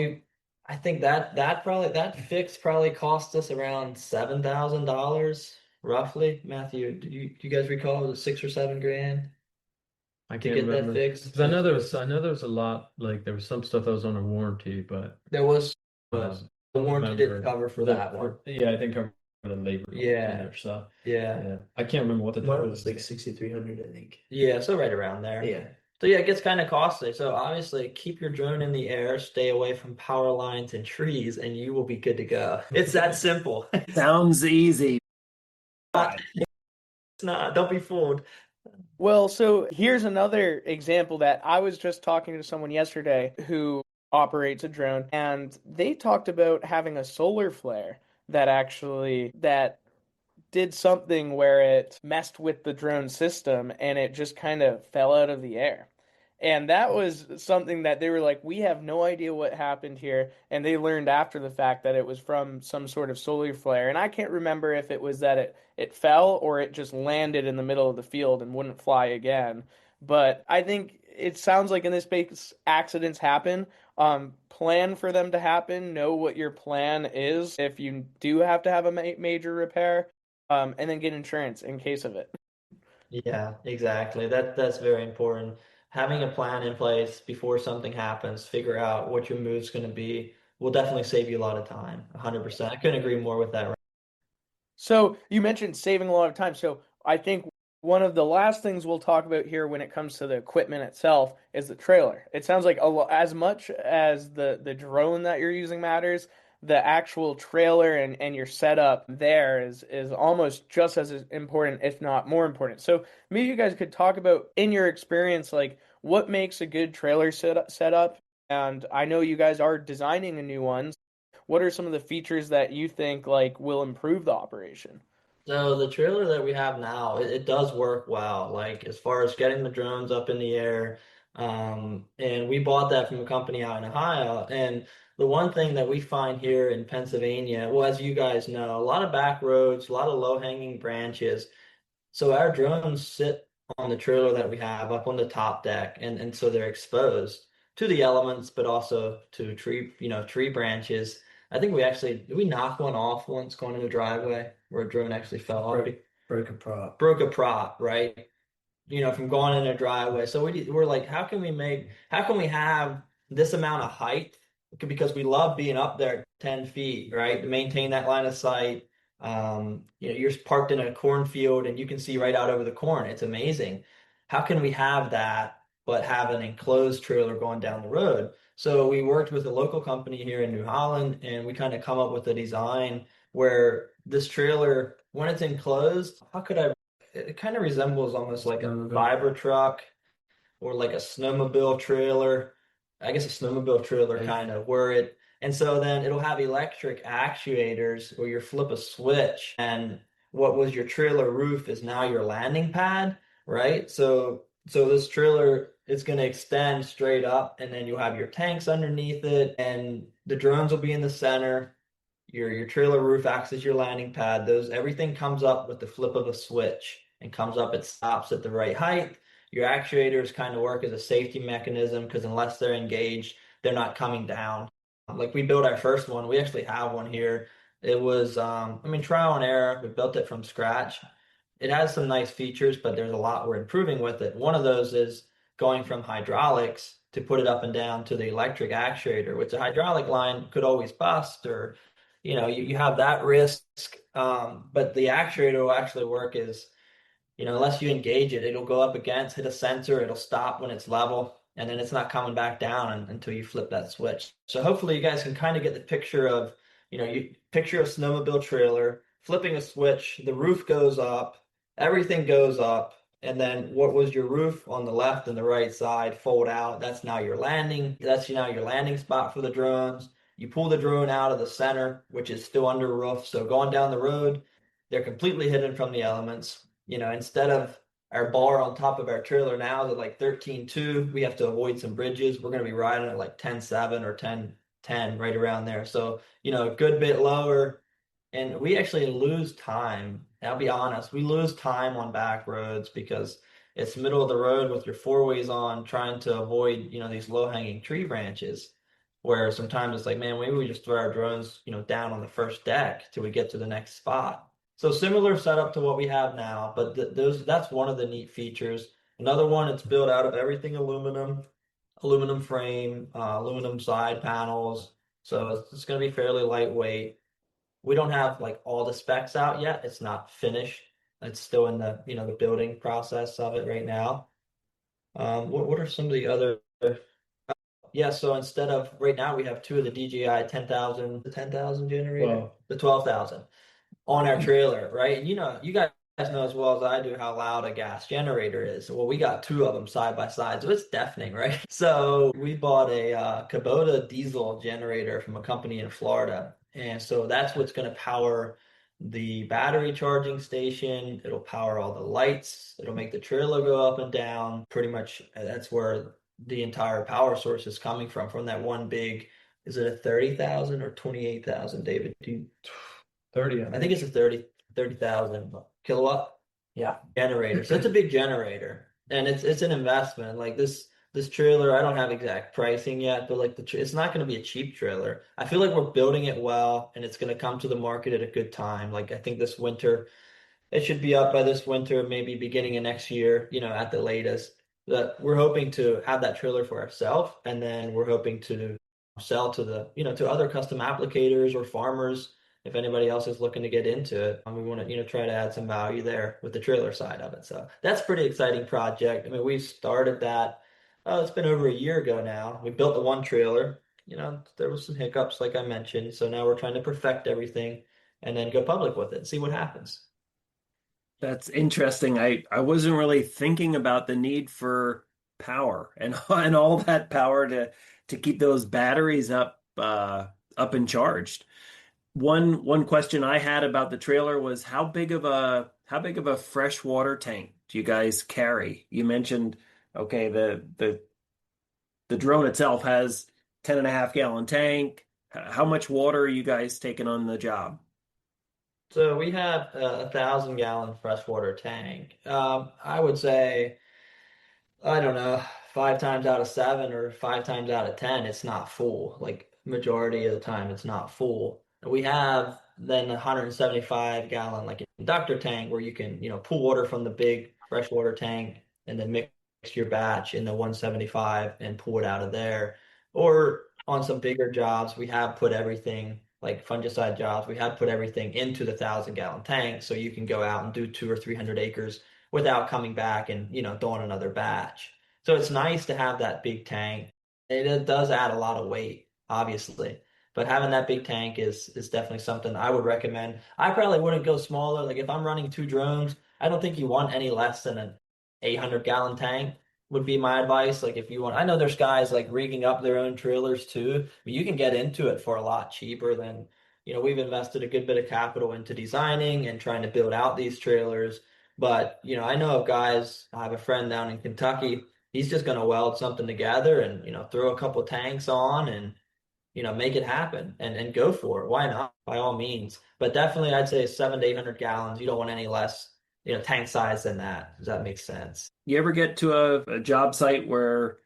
S5: I think that fix probably cost us around $7,000 roughly. Matthew, do you guys recall? Was it 6 or 7 grand
S4: I
S5: to
S4: can't
S5: get that
S4: remember
S5: fixed?
S4: because I know there was a lot. Like there was some stuff that was under warranty, but
S5: There was
S4: um,
S5: the
S4: I don't
S5: warranty didn't
S4: remember
S5: cover for that one.
S4: yeah, I think I remember the labor in
S5: Yeah,
S4: there. So
S5: yeah.
S4: yeah, I can't remember what the
S3: Mine
S4: total
S3: was like 6,300, I think.
S5: Yeah, so right around there.
S3: Yeah.
S5: So yeah, it gets kind of costly. So obviously keep your drone in the air, stay away from power lines and trees, and you will be good to go. It's that simple.
S2: Sounds easy.
S5: It's not, don't be fooled.
S1: Well, so here's another example that I was just talking to someone yesterday who operates a drone, and they talked about having a solar flare that did something where it messed with the drone system and it just kind of fell out of the air. And that was something that they were like, we have no idea what happened here. And they learned after the fact that it was from some sort of solar flare. And I can't remember if it was that it fell or it just landed in the middle of the field and wouldn't fly again. But I think it sounds like in this case, accidents happen. Plan for them to happen. Know what your plan is if you do have to have a major repair, and then get insurance in case of it.
S5: Yeah, exactly. That's very important. Having a plan in place before something happens, figure out what your move's going to be, will definitely save you a lot of time. 100%. I couldn't agree more with that.
S1: So you mentioned saving a lot of time. So I think one of the last things we'll talk about here when it comes to the equipment itself is the trailer. It sounds like as much as the drone that you're using matters, the actual trailer and your setup there is almost just as important, if not more important. So maybe you guys could talk about in your experience, like what makes a good trailer setup. And I know you guys are designing a new one. What are some of the features that you think like will improve the operation?
S5: So the trailer that we have now, it does work well. Like as far as getting the drones up in the air, and we bought that from a company out in Ohio. And the one thing that we find here in Pennsylvania, well, as you guys know, a lot of back roads, a lot of low-hanging branches. So our drones sit on the trailer that we have up on the top deck, and so they're exposed to the elements, but also to tree branches. I think we knock one off once going in the driveway where a drone actually fell off.
S3: Broke a prop.
S5: Broke a prop, right? From going in a driveway. So we're like, how can we have this amount of height? Because we love being up there 10 feet, right? To maintain that line of sight. You're parked in a cornfield and you can see right out over the corn. It's amazing. How can we have that, but have an enclosed trailer going down the road? So we worked with a local company here in New Holland and we kind of come up with a design where this trailer, when it's enclosed, how could I it kind of resembles almost like a fiber truck, or like a snowmobile trailer. I guess a snowmobile trailer kind of where it, and so then it'll have electric actuators where you flip a switch and what was your trailer roof is now your landing pad, right? So this trailer it's going to extend straight up and then you'll have your tanks underneath it and the drones will be in the center. Your trailer roof acts as your landing pad. Those everything comes up with the flip of a switch and comes up, it stops at the right height. Your actuators kind of work as a safety mechanism because unless they're engaged, they're not coming down. Like we built our first one, we actually have one here. It was I mean trial and error. We built it from scratch. It has some nice features, but there's a lot we're improving with it. One of those is going from hydraulics to put it up and down to the electric actuator, which a hydraulic line could always bust or you have that risk. But the actuator will actually work as unless you engage it, it'll go up against, hit a sensor, it'll stop when it's level, and then it's not coming back down until you flip that switch. So hopefully you guys can kind of get the picture of, you picture a snowmobile trailer, flipping a switch, the roof goes up, everything goes up, and then what was your roof on the left and the right side fold out. That's now your landing. That's now your landing spot for the drones. You pull the drone out of the center, which is still under roof. So going down the road, they're completely hidden from the elements. Instead of our bar on top of our trailer now is at like 13.2, we have to avoid some bridges. We're going to be riding at like 10.7 or 10.10, right around there. So, a good bit lower. And we actually lose time. I'll be honest, we lose time on back roads because it's middle of the road with your four ways on, trying to avoid, these low-hanging tree branches. Where sometimes it's like, man, maybe we just throw our drones, down on the first deck till we get to the next spot. So similar setup to what we have now, but that's one of the neat features. Another one, it's built out of everything aluminum, aluminum frame, aluminum side panels. So it's going to be fairly lightweight. We don't have like all the specs out yet. It's not finished. It's still in the building process of it right now. What are some of the other? Yeah, so instead of right now we have two of the DJI 10,000, the 10,000 generator, the 12,000 on our trailer, right? And you guys know as well as I do how loud a gas generator is. Well, we got two of them side by side, so it's deafening, right? So we bought a Kubota diesel generator from a company in Florida. And so that's what's going to power the battery charging station. It'll power all the lights. It'll make the trailer go up and down. Pretty much that's where the entire power source is coming from that one big, is it a 30,000 or 28,000, David?
S4: 30.
S5: I think it's a 30,000 kilowatt generator. So it's a big generator and it's an investment. Like this trailer, I don't have exact pricing yet, but like it's not going to be a cheap trailer. I feel like we're building it well and it's going to come to the market at a good time. Like I think this winter, it should be up by this winter, maybe beginning of next year, at the latest. But we're hoping to have that trailer for ourselves, and then we're hoping to sell to to other custom applicators or farmers if anybody else is looking to get into it. And we want to, try to add some value there with the trailer side of it. So that's a pretty exciting project. I mean, we started that, it's been over a year ago now. We built the one trailer, there was some hiccups, like I mentioned. So now we're trying to perfect everything and then go public with it and see what happens.
S2: That's interesting. I wasn't really thinking about the need for power and and all that power to keep those batteries up and charged. One question I had about the trailer was how big of a freshwater tank do you guys carry? You mentioned okay, the drone itself has 10.5 gallon tank. How much water are you guys taking on the job?
S5: So we have a 1,000 gallon freshwater tank. I would say, I don't know, 5 times out of 7 or 5 times out of 10, it's not full. Like majority of the time, it's not full. We have then a 175 gallon like inductor tank where you can, pull water from the big freshwater tank and then mix your batch in the 175 and pull it out of there. Or on some bigger jobs, we have put everything like fungicide jobs, we have put everything into the 1,000 gallon tank so you can go out and do 200 or 300 acres without coming back and throwing another batch. So it's nice to have that big tank. It does add a lot of weight, obviously, but having that big tank is definitely something I would recommend. I probably wouldn't go smaller. Like if I'm running two drones, I don't think you want any less than an 800 gallon tank. would be my advice. Like if you want, I know there's guys like rigging up their own trailers too, but you can get into it for a lot cheaper than, we've invested a good bit of capital into designing and trying to build out these trailers. But, I know of guys, I have a friend down in Kentucky, he's just going to weld something together and, throw a couple tanks on and, make it happen and go for it. Why not? By all means. But definitely I'd say 700 to 800 gallons. You don't want any less, tank size than that. Does that make sense?
S2: You ever get to a job site where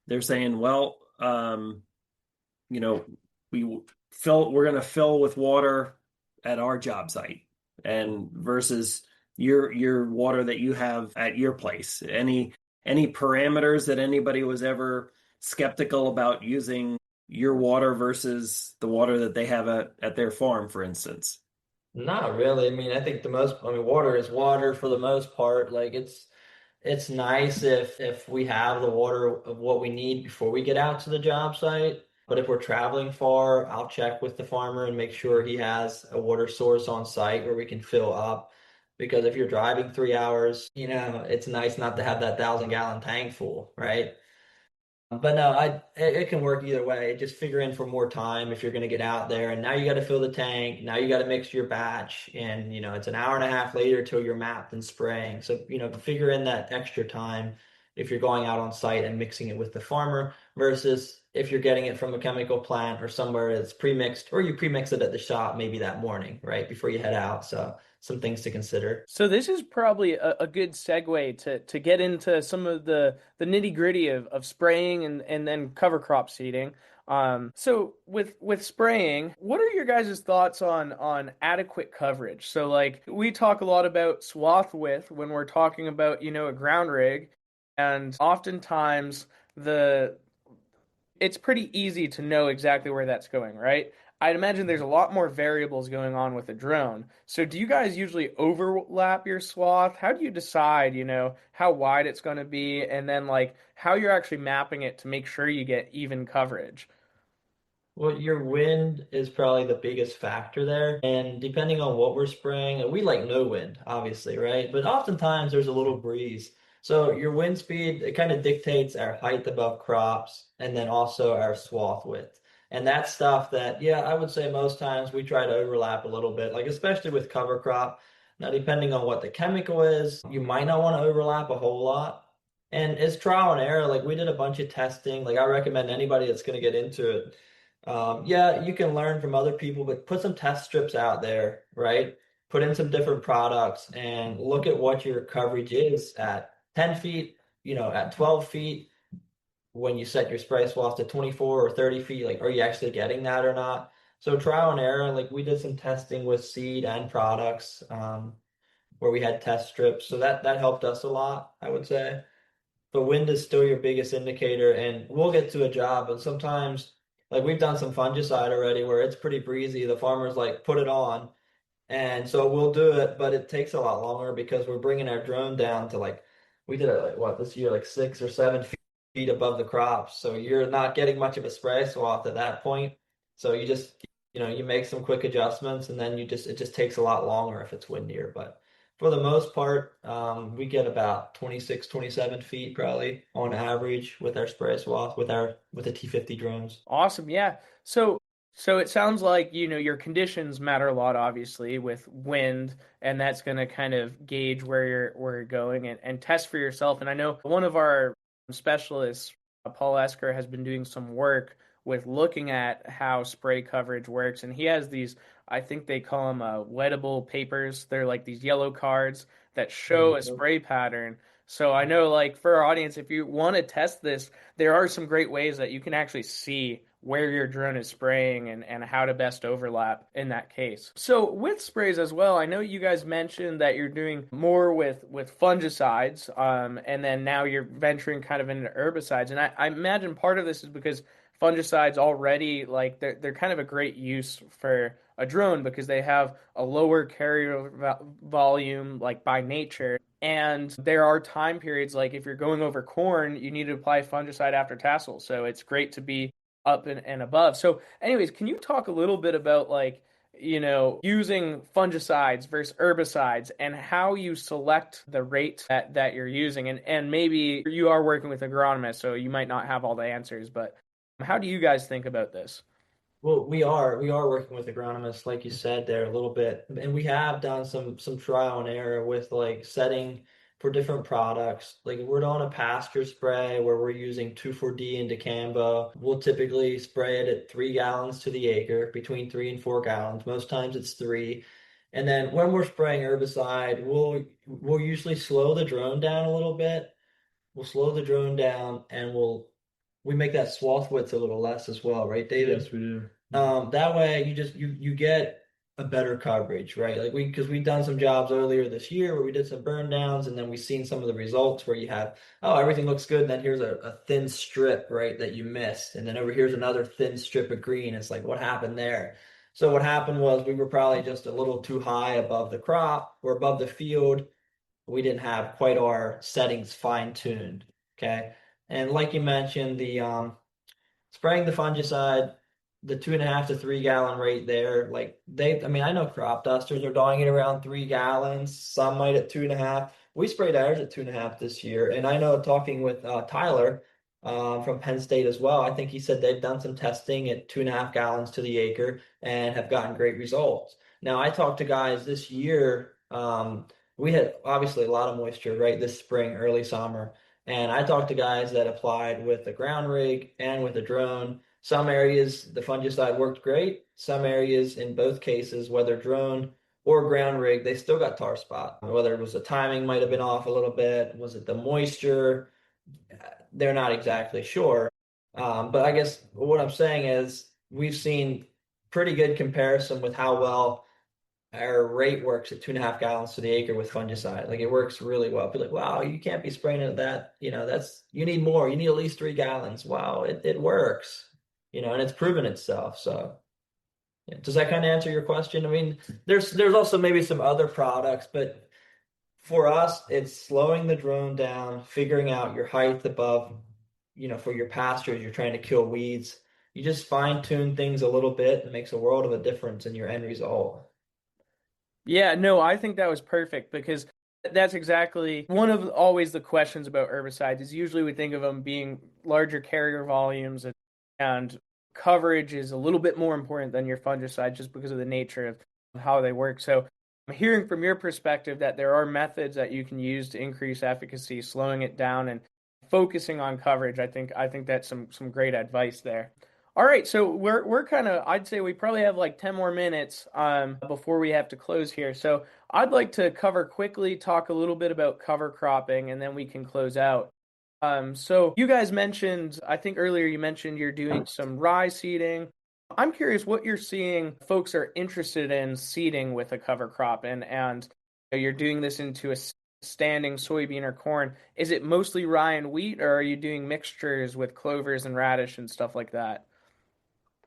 S2: they're saying, well, you know, we're going to fill with water at our job site and versus your water that you have at your place. Any parameters that anybody was ever skeptical about using your water versus the water that they have at their farm, for instance?
S5: Not really. I mean, water is water for the most part. Like it's nice if we have the water of what we need before we get out to the job site. But if we're traveling far, I'll check with the farmer and make sure he has a water source on site where we can fill up. Because if you're driving 3 hours, it's nice not to have that 1,000 gallon tank full, right? But no, it can work either way. Just figure in for more time if you're going to get out there. And now you got to fill the tank. Now you got to mix your batch. And, it's an hour and a half later till you're mapped and spraying. So, figure in that extra time if you're going out on site and mixing it with the farmer versus if you're getting it from a chemical plant or somewhere that's pre-mixed or you pre-mix it at the shop maybe that morning, right, before you head out. So some things to consider.
S1: So this is probably a good segue to get into some of the nitty-gritty of spraying and then cover crop seeding. So with spraying, what are your guys' thoughts on adequate coverage? So like we talk a lot about swath width when we're talking about, a ground rig, and oftentimes the it's pretty easy to know exactly where that's going, right? I'd imagine there's a lot more variables going on with a drone. So do you guys usually overlap your swath? How do you decide, how wide it's going to be and then like how you're actually mapping it to make sure you get even coverage?
S5: Well, your wind is probably the biggest factor there. And depending on what we're spraying, we like no wind, obviously, right? But oftentimes there's a little breeze. So your wind speed, it kind of dictates our height above crops and then also our swath width. And that's stuff that, yeah, I would say most times we try to overlap a little bit, like especially with cover crop. Now, depending on what the chemical is, you might not want to overlap a whole lot. And it's trial and error. Like we did a bunch of testing. Like I recommend anybody that's going to get into it yeah, you can learn from other people, but put some test strips out there, right? Put in some different products and look at what your coverage is at 10 feet, at 12 feet, when you set your spray swath to 24 or 30 feet, like, are you actually getting that or not? So trial and error, like we did some testing with seed and products, where we had test strips. So that helped us a lot, I would say. But wind is still your biggest indicator, and we'll get to a job, but sometimes, like we've done some fungicide already where it's pretty breezy. The farmer's like, put it on. And so we'll do it, but it takes a lot longer because we're bringing our drone down to like, we did it like what this year, like 6 or 7 feet above the crops. So you're not getting much of a spray swath at that point. So you just, you make some quick adjustments and then it just takes a lot longer if it's windier. But for the most part, we get about 26, 27 feet probably on average with our spray swath with the T50 drones.
S1: Awesome. Yeah. So it sounds like, your conditions matter a lot, obviously, with wind, and that's going to kind of gauge where you're going and test for yourself. And I know one of our specialists, Paul Esker, has been doing some work with looking at how spray coverage works, and he has these, I think they call them wettable papers. They're like these yellow cards that show a spray pattern. So I know, like, for our audience, if you want to test this, there are some great ways that you can actually see where your drone is spraying and how to best overlap in that case. So with sprays as well, I know you guys mentioned that you're doing more with fungicides, and then now you're venturing kind of into herbicides. And I imagine part of this is because fungicides already, like, they're kind of a great use for a drone because they have a lower carrier volume, like by nature. And there are time periods, like if you're going over corn, you need to apply fungicide after tassel. So it's great to be up and above. So, anyways, can you talk a little bit about like using fungicides versus herbicides and how you select the rate that you're using. And maybe you are working with agronomists, so you might not have all the answers, but how do you guys think about this?
S5: Well, we are working with agronomists, like you said there a little bit, and we have done some trial and error with like setting for different products. Like we're on a pasture spray where we're using 2,4-D and dicamba. We'll typically spray it at 3 gallons to the acre, between 3 and 4 gallons. Most times it's three. And then when we're spraying herbicide, we'll usually slow the drone down a little bit. We'll slow the drone down and we make that swath width a little less as well, right, David?
S4: Yes, we do.
S5: That way you get a better coverage, right? Like because we've done some jobs earlier this year where we did some burn downs and then we've seen some of the results where you have, oh, everything looks good, and then here's a thin strip, right, that you missed. And then over here's another thin strip of green. It's like, what happened there? So what happened was we were probably just a little too high above the crop or above the field. We didn't have quite our settings fine-tuned. Okay. And like you mentioned, the spraying the fungicide, the 2.5 to 3 gallon rate there, like I mean, I know crop dusters are doing it around 3 gallons, some might at 2.5. We sprayed ours at 2.5 this year. And I know talking with Tyler from Penn State as well, I think he said they've done some testing at 2.5 gallons to the acre and have gotten great results. Now, I talked to guys this year. We had obviously a lot of moisture, right, this spring, early summer. And I talked to guys that applied with a ground rig and with a drone. Some areas the fungicide worked great. Some areas, in both cases, whether drone or ground rig, they still got tar spot. Whether it was the timing might have been off a little bit, was it the moisture? They're not exactly sure. But I guess what I'm saying is we've seen pretty good comparison with how well our rate works at 2.5 gallons to the acre with fungicide. Like it works really well. Be like, wow, you can't be spraying it at that. That's you need more. You need at least 3 gallons. Wow, it works. And it's proven itself. So yeah. Does that kind of answer your question? I mean, there's also maybe some other products, but for us, it's slowing the drone down, figuring out your height above, for your pastures, you're trying to kill weeds. You just fine tune things a little bit. It makes a world of a difference in your end result.
S1: Yeah, no, I think that was perfect because that's exactly one of always the questions about herbicides is usually we think of them being larger carrier volumes and coverage is a little bit more important than your fungicide just because of the nature of how they work. So I'm hearing from your perspective that there are methods that you can use to increase efficacy, slowing it down and focusing on coverage. I think that's some great advice there. All right, so we're kind of I'd say we probably have like 10 more minutes before we have to close here. So I'd like to cover quickly, talk a little bit about cover cropping, and then we can close out. So you guys mentioned, I think earlier you mentioned you're doing some rye seeding. I'm curious what you're seeing folks are interested in seeding with a cover crop, and you're doing this into a standing soybean or corn. Is it mostly rye and wheat, or are you doing mixtures with clovers and radish and stuff like that?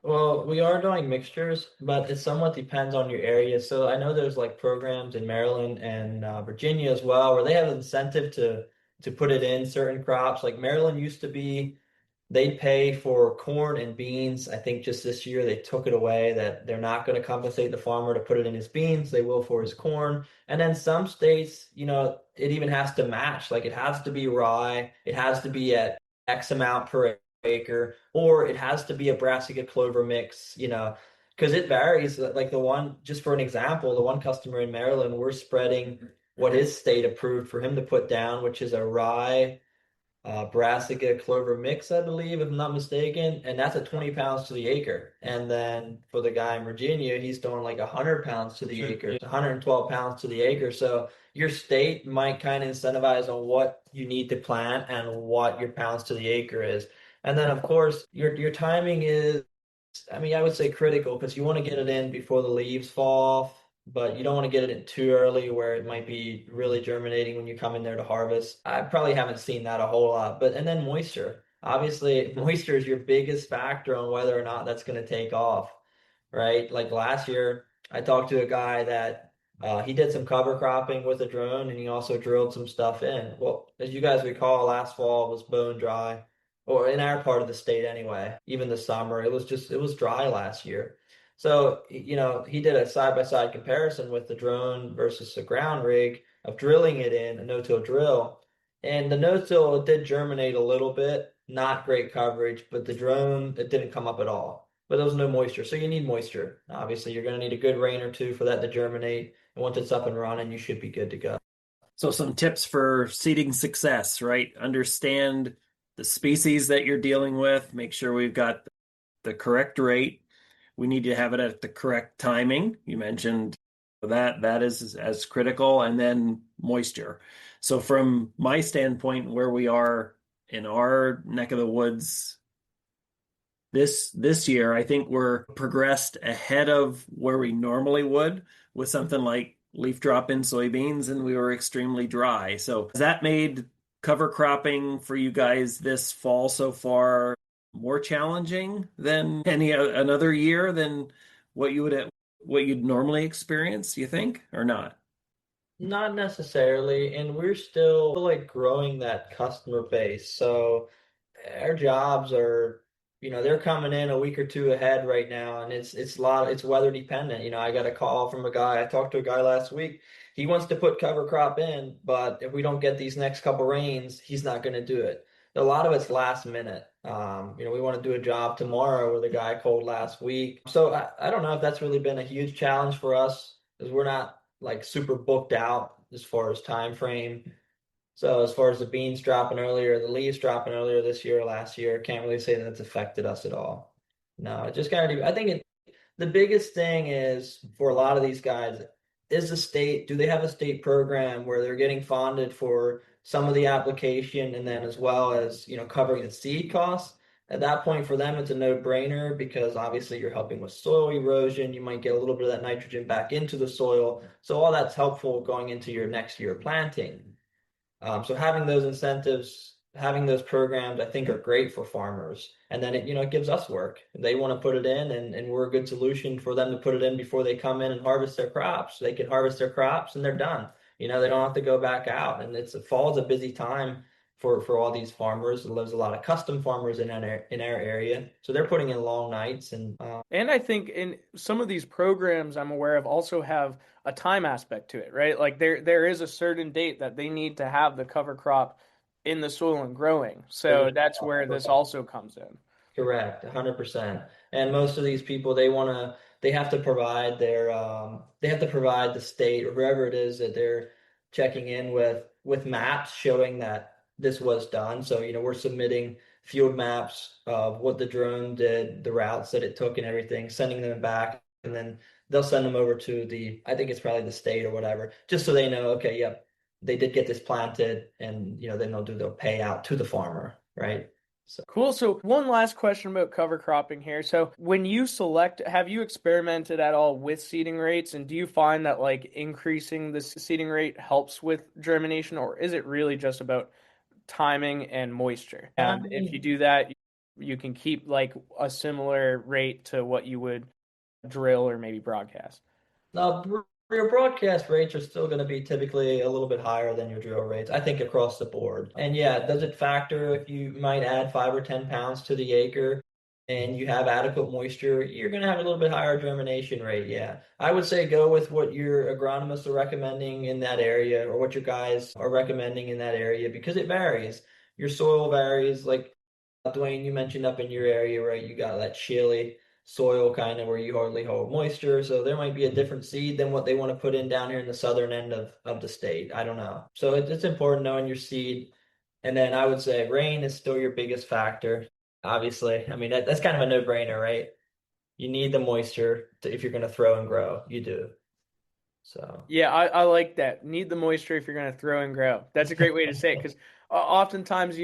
S5: Well, we are doing mixtures, but it somewhat depends on your area. So I know there's like programs in Maryland and Virginia as well where they have an incentive to put it in certain crops. Like Maryland used to be they pay for corn and beans. I think just this year they took it away that they're not going to compensate the farmer to put it in his beans. They will for his corn. And then some states, it even has to match. Like it has to be rye. It has to be at X amount per acre, or it has to be a brassica clover mix, because it varies. Like just for an example, the one customer in Maryland, we're spreading what his state approved for him to put down, which is a rye brassica clover mix, I believe, if I'm not mistaken, and that's at 20 pounds to the acre. And then for the guy in Virginia, he's doing like 100 pounds to the acre, it's 112 pounds to the acre. So your state might kind of incentivize on what you need to plant and what your pounds to the acre is. And then, of course, your timing is, I mean, I would say critical because you want to get it in before the leaves fall off, but you don't want to get it in too early where it might be really germinating when you come in there to harvest. I probably haven't seen that a whole lot. And then moisture. Obviously, moisture is your biggest factor on whether or not that's going to take off, right? Like last year, I talked to a guy that he did some cover cropping with a drone and he also drilled some stuff in. Well, as you guys recall, last fall was bone dry, or in our part of the state anyway. Even the summer, it was dry last year. So, he did a side-by-side comparison with the drone versus the ground rig of drilling it in a no-till drill. And the no-till did germinate a little bit, not great coverage, but the drone, it didn't come up at all. But there was no moisture. So you need moisture. Obviously, you're going to need a good rain or two for that to germinate. And once it's up and running, you should be good to go.
S2: So some tips for seeding success, right? Understand the species that you're dealing with. Make sure we've got the correct rate. We need to have it at the correct timing. You mentioned that is as critical, and then moisture. So from my standpoint, where we are in our neck of the woods this year, I think we're progressed ahead of where we normally would with something like leaf drop in soybeans, and we were extremely dry. So has that made cover cropping for you guys this fall so far more challenging than any another year than what you'd normally experience, you think, or not?
S5: Not necessarily, and we're still like growing that customer base. So our jobs are, they're coming in a week or two ahead right now, and it's weather dependent. I got a call from a guy. I talked to a guy last week. He wants to put cover crop in, but if we don't get these next couple rains, he's not going to do it. A lot of it's last minute. We want to do a job tomorrow with a guy called last week. So I don't know if that's really been a huge challenge for us because we're not like super booked out as far as time frame. So as far as the beans dropping earlier, the leaves dropping earlier this year or last year, can't really say that it's affected us at all. No, it just kind of, I think the biggest thing is for a lot of these guys is do they have a state program where they're getting funded for some of the application and then as well as, covering the seed costs? At that point for them, it's a no-brainer because obviously you're helping with soil erosion. You might get a little bit of that nitrogen back into the soil. So all that's helpful going into your next year planting. So having those incentives, having those programs, I think are great for farmers. And then it gives us work. They want to put it in and we're a good solution for them to put it in before they come in and harvest their crops. They can harvest their crops and they're done. They don't have to go back out. And fall is a busy time for all these farmers. There's a lot of custom farmers in our area. So they're putting in long nights
S1: And I think in some of these programs I'm aware of also have a time aspect to it, right? Like there is a certain date that they need to have the cover crop in the soil and growing. So that's where this also comes in.
S5: Correct, 100%. And most of these people, they have to provide they have to provide the state or whoever it is that they're checking in with maps showing that this was done. So, we're submitting field maps of what the drone did, the routes that it took and everything, sending them back, and then they'll send them over to I think it's probably the state or whatever, just so they know, okay, yep, they did get this planted, and, then they'll pay out to the farmer, right? So.
S1: Cool. So one last question about cover cropping here. So when you have you experimented at all with seeding rates, and do you find that like increasing the seeding rate helps with germination, or is it really just about timing and moisture? And if you do that, you can keep like a similar rate to what you would drill or maybe broadcast.
S5: Now, your broadcast rates are still going to be typically a little bit higher than your drill rates, I think, across the board. And yeah, does it factor if you might add 5 or 10 pounds to the acre and you have adequate moisture, you're going to have a little bit higher germination rate. Yeah. I would say go with what your agronomists are recommending in that area or what your guys are recommending in that area because it varies. Your soil varies. Like Dwane, you mentioned up in your area, right? You got that chili soil kind of where you hardly hold moisture. So there might be a different seed than what they want to put in down here in the southern end of the state. I don't know. So it's important knowing your seed. And then I would say rain is still your biggest factor. Obviously, I mean, that's kind of a no-brainer, right? You need the moisture if you're going to throw and grow. You do. So
S1: yeah, I like that. Need the moisture if you're going to throw and grow. That's a great way to say it because oftentimes,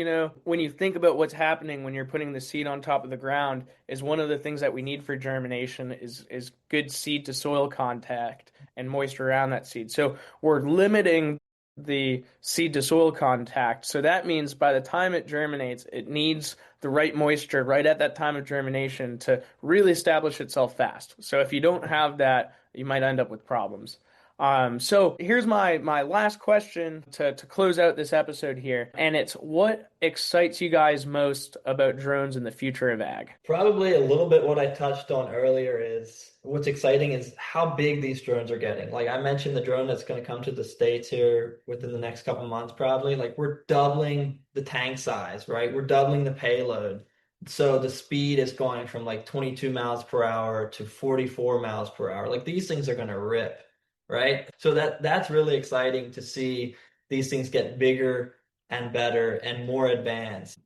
S1: when you think about what's happening when you're putting the seed on top of the ground, is one of the things that we need for germination is good seed to soil contact and moisture around that seed. So we're limiting the seed to soil contact. So that means by the time it germinates, it needs the right moisture right at that time of germination to really establish itself fast. So if you don't have that, you might end up with problems. So here's my last question to close out this episode here, and it's what excites you guys most about drones in the future of ag?
S5: Probably a little bit what I touched on earlier is what's exciting is how big these drones are getting. Like I mentioned, the drone that's going to come to the States here within the next couple months, probably. Like we're doubling the tank size, right? We're doubling the payload. So the speed is going from like 22 miles per hour to 44 miles per hour. Like these things are going to rip, right? So that's really exciting to see these things get bigger and better and more advanced.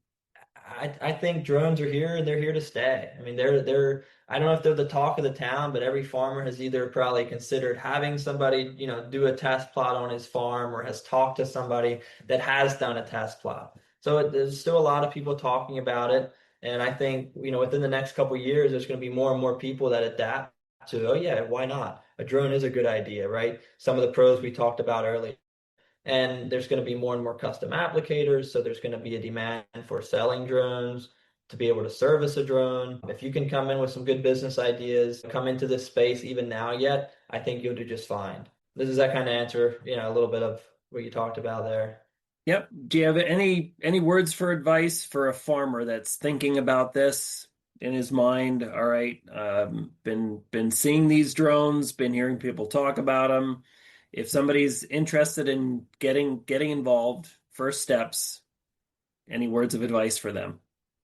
S5: I think drones are here and they're here to stay. I mean, they're I don't know if they're the talk of the town, but every farmer has either probably considered having somebody, do a test plot on his farm or has talked to somebody that has done a test plot. So there's still a lot of people talking about it. And I think, within the next couple of years, there's going to be more and more people that adapt to, oh yeah, why not? A drone is a good idea, right? Some of the pros we talked about earlier. And there's going to be more and more custom applicators. So there's going to be a demand for selling drones to be able to service a drone. If you can come in with some good business ideas, come into this space even now yet, I think you'll do just fine. This is that kind of answer, a little bit of what you talked about there.
S2: Yep. Do you have any words for advice for a farmer that's thinking about this in his mind? All right, been seeing these drones, been hearing people talk about them. If somebody's interested in getting involved, first steps, any words of advice for them?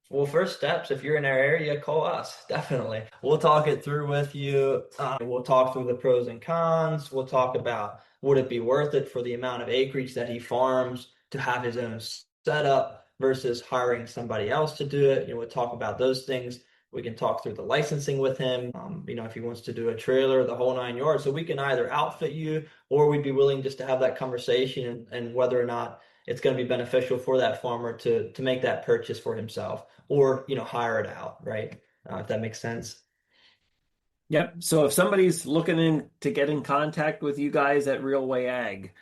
S5: Well, first steps, if you're in our area, call us. Definitely. We'll talk it through with you. We'll talk through the pros and cons. We'll talk about would it be worth it for the amount of acreage that he farms to have his own setup versus hiring somebody else to do it. We'll talk about those things. We can talk through the licensing with him. If he wants to do a trailer, the whole 9 yards. So we can either outfit you or we'd be willing just to have that conversation and whether or not it's going to be beneficial for that farmer to make that purchase for himself or hire it out, right? If that makes sense.
S2: Yep. So if somebody's looking to get in contact with you guys at RiehlWay Ag,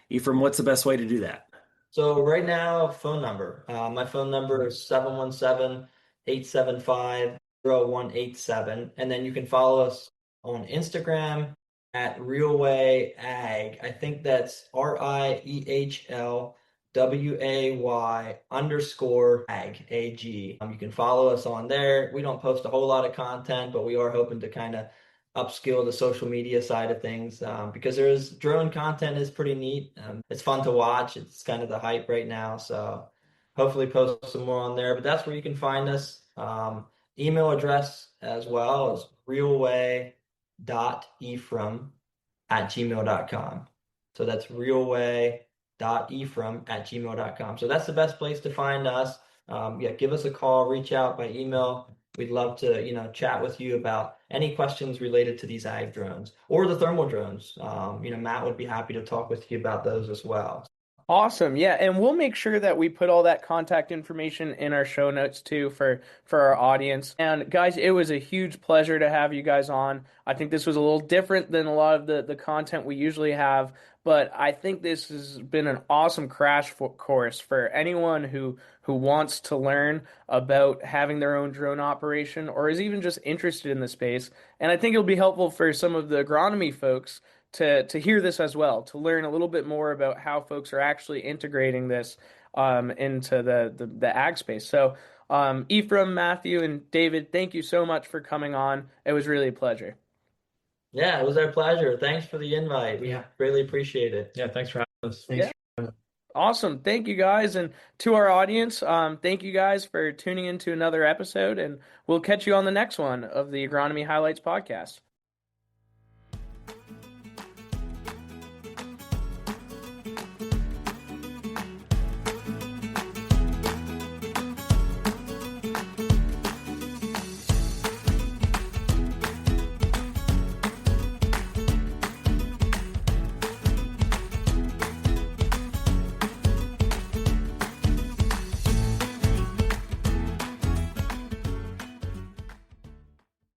S2: Ephraim, what's the best way to do that?
S5: So right now, phone number. My phone number is 717-875-0187. And then you can follow us on Instagram at RiehlWay Ag. I think that's RiehlWay_ag, AG. You can follow us on there. We don't post a whole lot of content, but we are hoping to kind of upskill the social media side of things because there's drone content is pretty neat. It's fun to watch. It's kind of the hype right now. So hopefully post some more on there, but that's where you can find us. Email address as well is realway.ephraim@gmail.com. So that's realway.ephraim@gmail.com. So that's the best place to find us. Give us a call, reach out by email. We'd love to, chat with you about any questions related to these ag drones or the thermal drones. Matt would be happy to talk with you about those as well.
S1: Awesome. Yeah, and we'll make sure that we put all that contact information in our show notes too for our audience. And guys, it was a huge pleasure to have you guys on. I think this was a little different than a lot of the content we usually have, but I think this has been an awesome course for anyone who wants to learn about having their own drone operation or is even just interested in the space. And I think it'll be helpful for some of the agronomy folks to hear this as well, to learn a little bit more about how folks are actually integrating this into the ag space. So, Ephraim, Matthew, and David, thank you so much for coming on. It was really a pleasure.
S5: Yeah, it was our pleasure. Thanks for the invite. We greatly appreciate it.
S4: Yeah, thanks for having us.
S5: Thanks.
S1: Yeah. Awesome. Thank you guys. And to our audience, thank you guys for tuning into another episode. And we'll catch you on the next one of the Agronomy Highlights podcast.